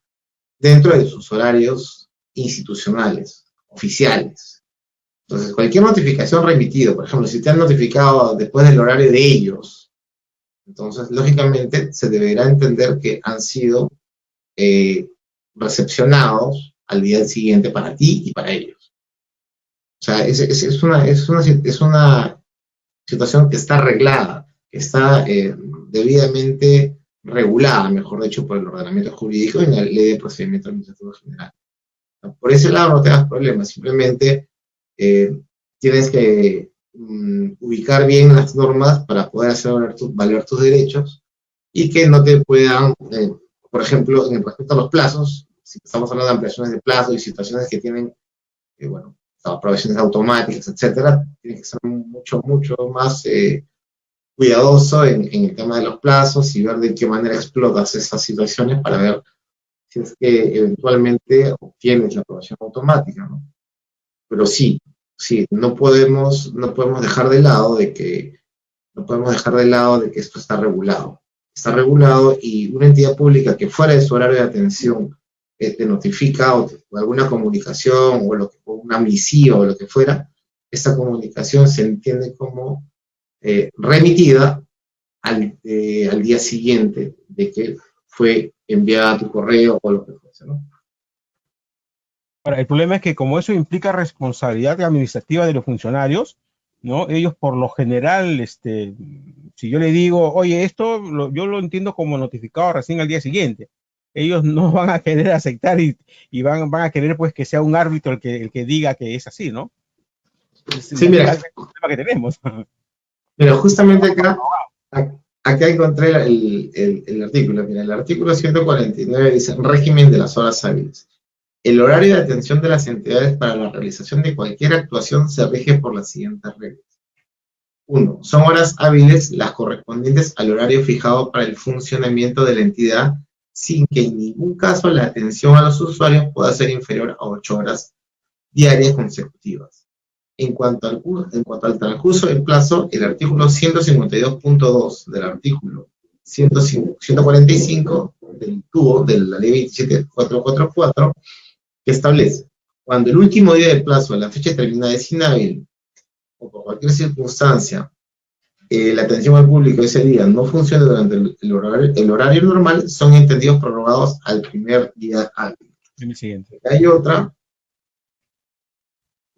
dentro de sus horarios institucionales, oficiales. Entonces, cualquier notificación remitida, por ejemplo, si te han notificado después del horario de ellos, entonces, lógicamente, se deberá entender que han sido recepcionados al día siguiente para ti y para ellos. O sea, es una situación que está arreglada, que está debidamente regulada, mejor dicho, por el ordenamiento jurídico y en la ley de procedimiento administrativo general. Por ese lado no te das problemas, simplemente tienes que ubicar bien las normas para poder hacer valer tus derechos y que no te puedan, por ejemplo, en respecto a los plazos, si estamos hablando de ampliaciones de plazo y situaciones que tienen, bueno, aprobaciones automáticas, etcétera, tienes que ser mucho más cuidadoso en el tema de los plazos y ver de qué manera explotas esas situaciones para ver si es que eventualmente obtienes la aprobación automática, ¿no? Pero sí, no podemos dejar de lado de que esto está regulado. Está regulado y una entidad pública que fuera de su horario de atención te notifica o alguna comunicación o una misiva o lo que fuera, esta comunicación se entiende como remitida al día siguiente de que fue enviada a tu correo o lo que fuese, ¿no? Ahora, el problema es que como eso implica responsabilidad administrativa de los funcionarios, ¿no? Ellos por lo general, si yo le digo, oye, yo lo entiendo como notificado recién al día siguiente, ellos no van a querer aceptar y van a querer pues que sea un árbitro el que diga que es así, ¿no? Sí, mira, es el problema que tenemos. Mira, justamente acá encontré el artículo. Mira, el artículo 149 dice régimen de las horas hábiles. El horario de atención de las entidades para la realización de cualquier actuación se rige por las siguientes reglas. 1. Son horas hábiles las correspondientes al horario fijado para el funcionamiento de la entidad, sin que en ningún caso la atención a los usuarios pueda ser inferior a 8 horas diarias consecutivas. En cuanto al transcurso del plazo, el artículo 152.2 del artículo 145 del TUO de la ley 27444 que establece cuando el último día del plazo, la fecha determinada es inhábil, o por cualquier circunstancia, la atención al público ese día no funciona durante el horario normal, son entendidos prorrogados al primer día hábil. El siguiente. Hay otra,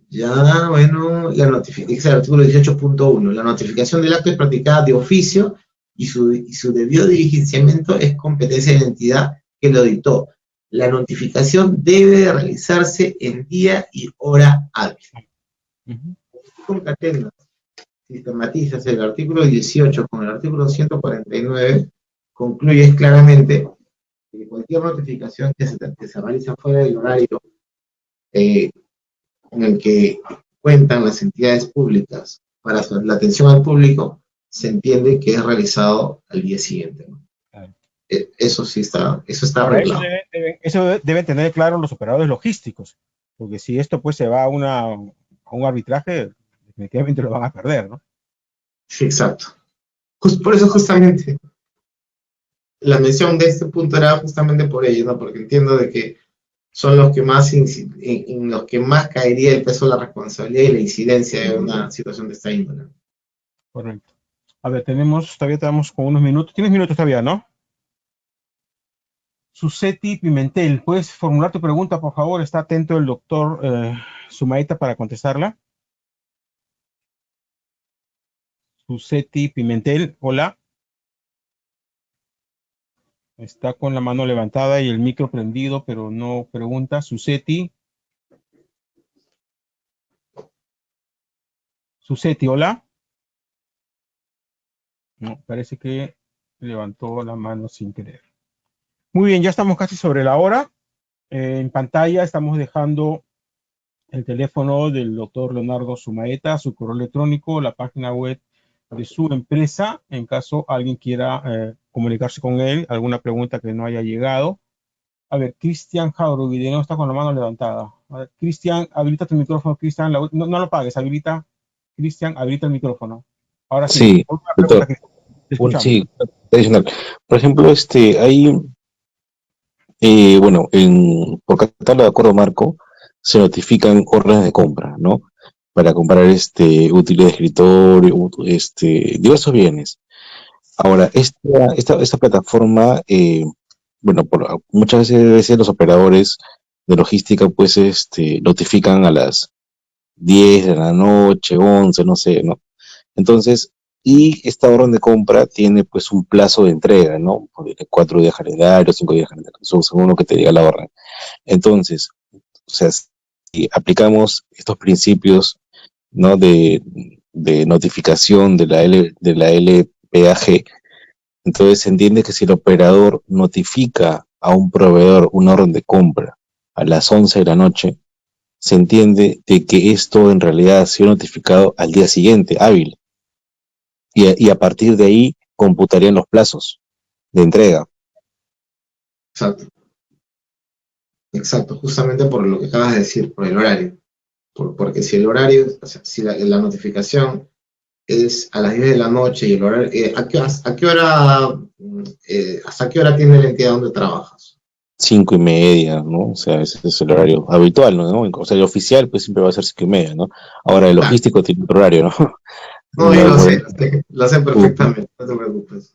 ya, bueno, es el artículo 18.1. La notificación del acto es practicada de oficio y su debido diligenciamiento es competencia de la entidad que lo dictó. La notificación debe de realizarse en día y hora hábil. Concatenas, sistematizas el artículo 18 con el artículo 149, concluyes claramente que cualquier notificación que se realiza fuera del horario en el que cuentan las entidades públicas para la atención al público, se entiende que es realizado al día siguiente, ¿no? Claro. Eso está arreglado. Eso deben tener claro los operadores logísticos, porque si esto pues se va a un arbitraje, definitivamente lo van a perder, ¿no? Sí, exacto. Por eso justamente la mención de este punto era justamente por ello, ¿no? Porque entiendo de que son los que más en los que más caería el peso de la responsabilidad y la incidencia de una situación de esta índole. Correcto. A ver, todavía estamos con unos minutos. ¿Tienes minutos todavía, no? Susetti Pimentel, ¿puedes formular tu pregunta, por favor? Está atento el doctor Sumaeta para contestarla. Susetti Pimentel, hola. Está con la mano levantada y el micro prendido, pero no pregunta. Susetti. Susetti, hola. No, parece que levantó la mano sin querer. Muy bien, ya estamos casi sobre la hora. En pantalla estamos dejando el teléfono del doctor Leonardo Sumaeta, su correo electrónico, la página web de su empresa, en caso alguien quiera comunicarse con él, alguna pregunta que no haya llegado. A ver, Cristian Jauregui, de nuevo está con la mano levantada. A ver, Cristian, habilita tu micrófono, Cristian. No lo apagues, Cristian, habilita el micrófono. Ahora sí. Sí, doctor. Sí, adicional. Por ejemplo, hay, bueno, por catálogo de acuerdo marco, se notifican órdenes de compra, ¿no? Para comprar útiles de escritorio, diversos bienes. Ahora, esta plataforma, bueno, muchas veces los operadores de logística, pues, notifican a las 10 de la noche, 11, no sé, ¿no? Entonces, y esta orden de compra tiene, pues, un plazo de entrega, ¿no? 4 días calendarios, 5 días calendarios, según lo que te diga la orden. Entonces, o sea, si aplicamos estos principios, ¿no? de notificación de la LPAG, entonces se entiende que si el operador notifica a un proveedor una orden de compra a las 11 de la noche, se entiende de que esto en realidad ha sido notificado al día siguiente, hábil, y a partir de ahí computarían los plazos de entrega. Exacto, justamente por lo que acabas de decir, por el horario. Porque si el horario, o sea, si la notificación es a las 10 de la noche y el horario, ¿hasta qué hora tiene la entidad donde trabajas? 5:30, ¿no? O sea, ese es el horario habitual, ¿no? O sea, el oficial pues siempre va a ser 5:30, ¿no? Ahora el logístico tiene otro horario, ¿no? No, yo lo sé perfectamente, no te preocupes.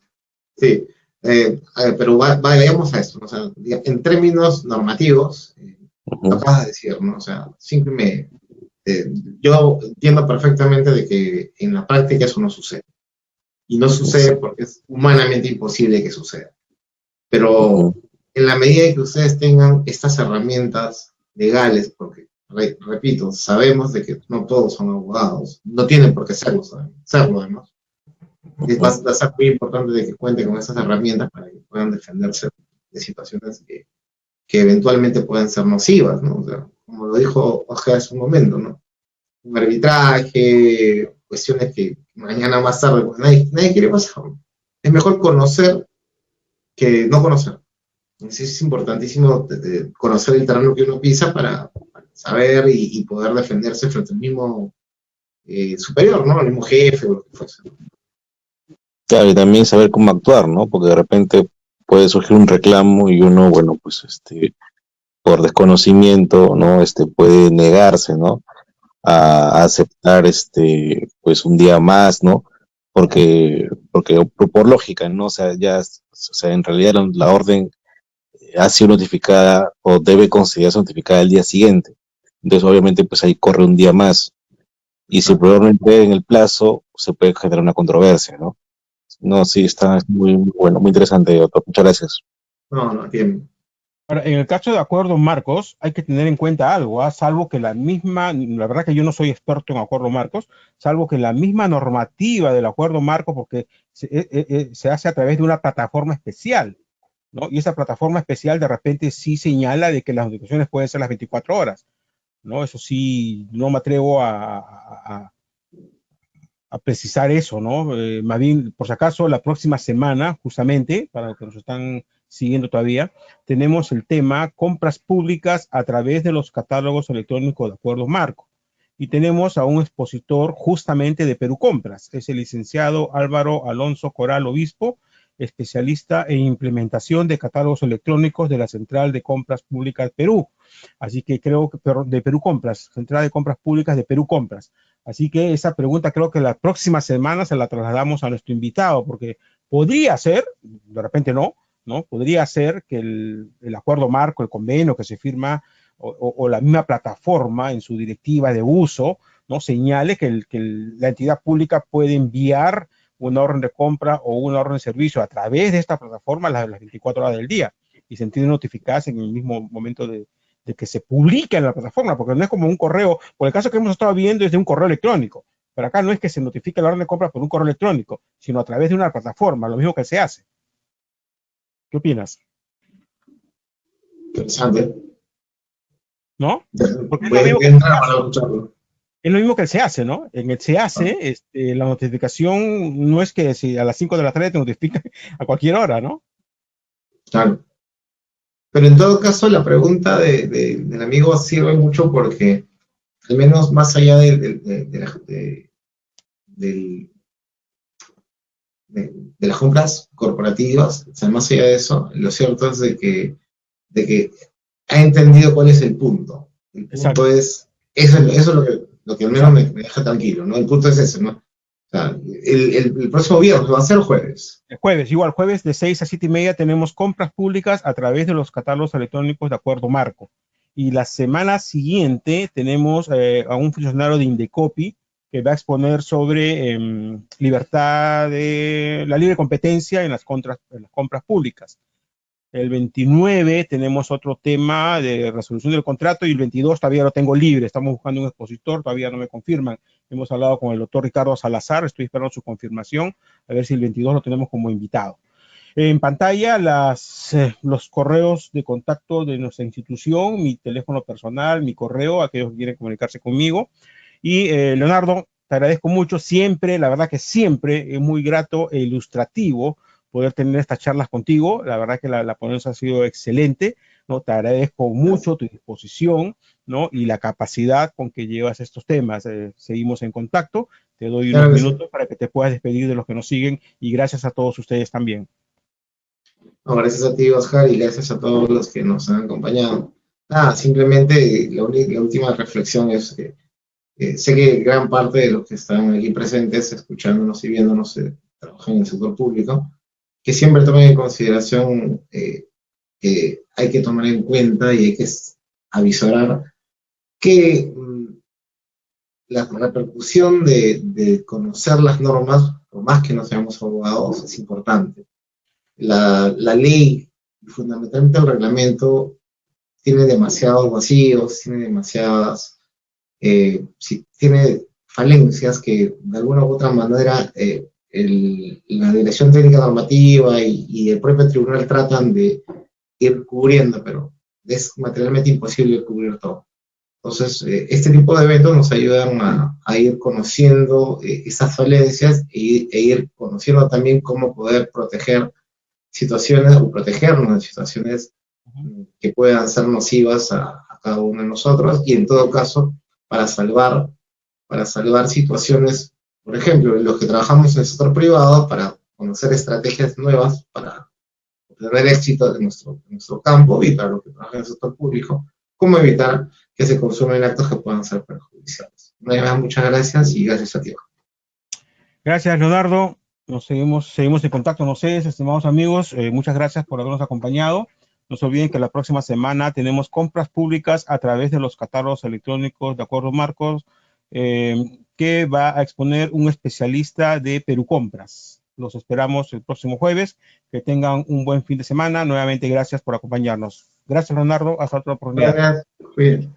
Sí, pero vayamos a esto, ¿no? O sea, en términos normativos, lo acabas de decir, ¿no? O sea, 5:30. Yo entiendo perfectamente de que en la práctica eso no sucede. Y no sucede porque es humanamente imposible que suceda. Pero en la medida en que ustedes tengan estas herramientas legales, porque, repito, sabemos de que no todos son abogados, no tienen por qué serlo además. Va a ser muy importante de que cuenten con esas herramientas para que puedan defenderse de situaciones que eventualmente pueden ser nocivas, ¿no? O sea, como lo dijo Jorge hace un momento, ¿no? Un arbitraje, cuestiones que mañana más tarde, pues nadie quiere pasar. Es mejor conocer que no conocer. Entonces es importantísimo conocer el terreno que uno pisa para saber y poder defenderse frente al mismo superior, ¿no? Al mismo jefe o lo que fuese. Claro, y también saber cómo actuar, ¿no? Porque de repente puede surgir un reclamo y uno, bueno, pues por desconocimiento, ¿no? Puede negarse, ¿no? A aceptar, pues un día más, ¿no? Porque por lógica, ¿no? O sea, en realidad la orden ha sido notificada o debe considerarse notificada el día siguiente. Entonces, obviamente, pues ahí corre un día más. Y si probablemente en el plazo, se puede generar una controversia, ¿no? No, sí, está muy, muy bueno, muy interesante, doctor. Muchas gracias. No, bien. Ahora, en el caso de acuerdos marcos, hay que tener en cuenta algo, salvo que la verdad que yo no soy experto en acuerdos marcos, salvo que la misma normativa del acuerdo marco, porque se hace a través de una plataforma especial, ¿no? Y esa plataforma especial de repente sí señala de que las notificaciones pueden ser las 24 horas, ¿no? Eso sí, no me atrevo a precisar eso, ¿no? Más bien, por si acaso, la próxima semana, justamente, para los que nos están siguiendo todavía, tenemos el tema compras públicas a través de los catálogos electrónicos de acuerdo marco. Y tenemos a un expositor justamente de Perú Compras, es el licenciado Álvaro Alonso Coral Obispo, especialista en implementación de catálogos electrónicos de la Central de Compras Públicas Perú. Así que creo que de Perú Compras, Central de Compras Públicas de Perú Compras. Así que esa pregunta creo que la próxima semana se la trasladamos a nuestro invitado, porque podría ser, de repente no, podría ser que el acuerdo marco, el convenio que se firma o la misma plataforma en su directiva de uso, ¿no? Señale que la entidad pública puede enviar una orden de compra o una orden de servicio a través de esta plataforma las 24 horas del día y sentir notificadas en el mismo momento de que se publica en la plataforma, porque no es como un correo, por el caso que hemos estado viendo es de un correo electrónico, pero acá no es que se notifique la orden de compra por un correo electrónico, sino a través de una plataforma, lo mismo que se hace. ¿Qué opinas? Interesante. ¿No? Porque Voy a entrar para escucharlo. Es lo mismo que el se hace, ¿no? En el se hace, la notificación no es que si a las 5 de la tarde te notifican a cualquier hora, ¿no? Claro. Pero en todo caso, la pregunta del amigo sirve mucho porque, al menos más allá de las compras corporativas, o sea, más allá de eso, lo cierto es de que ha entendido cuál es el punto. El punto Exacto. es, eso es lo que al menos me deja tranquilo, ¿no? El punto es ese, ¿no? O sea, el próximo viernes va a ser jueves. El jueves de 6 a 7 y media tenemos compras públicas a través de los catálogos electrónicos de acuerdo marco. Y la semana siguiente tenemos a un funcionario de Indecopi que va a exponer sobre libertad de la libre competencia en las compras públicas. El 29 tenemos otro tema de resolución del contrato y el 22 todavía lo tengo libre. Estamos buscando un expositor, todavía no me confirman. Hemos hablado con el doctor Ricardo Salazar, estoy esperando su confirmación, a ver si el 22 lo tenemos como invitado. En pantalla los correos de contacto de nuestra institución, mi teléfono personal, mi correo, aquellos que quieren comunicarse conmigo. Y Leonardo, te agradezco mucho, siempre, la verdad que siempre es muy grato e ilustrativo poder tener estas charlas contigo. La verdad que la ponencia ha sido excelente, ¿no? Te agradezco mucho tu disposición, ¿no? Y la capacidad con que llevas estos temas. Seguimos en contacto. Te doy unos minutos para que te puedas despedir de los que nos siguen y gracias a todos ustedes también. No, gracias a ti, Oscar, y gracias a todos los que nos han acompañado. Nada, simplemente la última reflexión es que sé que gran parte de los que están aquí presentes, escuchándonos y viéndonos, trabajan en el sector público, que siempre tomen en consideración que hay que tomar en cuenta y hay que avisorar que la repercusión de conocer las normas, por más que no seamos abogados, es importante. La ley, fundamentalmente el reglamento, tiene demasiados vacíos, tiene demasiadas, tiene falencias que de alguna u otra manera la Dirección Técnica Normativa y el propio tribunal tratan de ir cubriendo, pero es materialmente imposible cubrir todo. Entonces, este tipo de eventos nos ayudan a ir conociendo esas falencias e ir conociendo también cómo poder proteger situaciones o protegernos de situaciones que puedan ser nocivas a cada uno de nosotros y en todo caso para salvar situaciones, por ejemplo, los que trabajamos en el sector privado para conocer estrategias nuevas para tener éxito en nuestro campo y para lo que trabaja el sector público, cómo evitar que se consumen actos que puedan ser perjudiciales. Una vez más, muchas gracias y gracias a ti. Gracias, Leonardo. Nos seguimos en contacto, no sé, estimados amigos, muchas gracias por habernos acompañado. No se olviden que la próxima semana tenemos compras públicas a través de los catálogos electrónicos de acuerdo marcos que va a exponer un especialista de Perú Compras. Los esperamos el próximo jueves. Que tengan un buen fin de semana. Nuevamente, gracias por acompañarnos. Gracias, Leonardo. Hasta otra oportunidad. Gracias. Cuídense.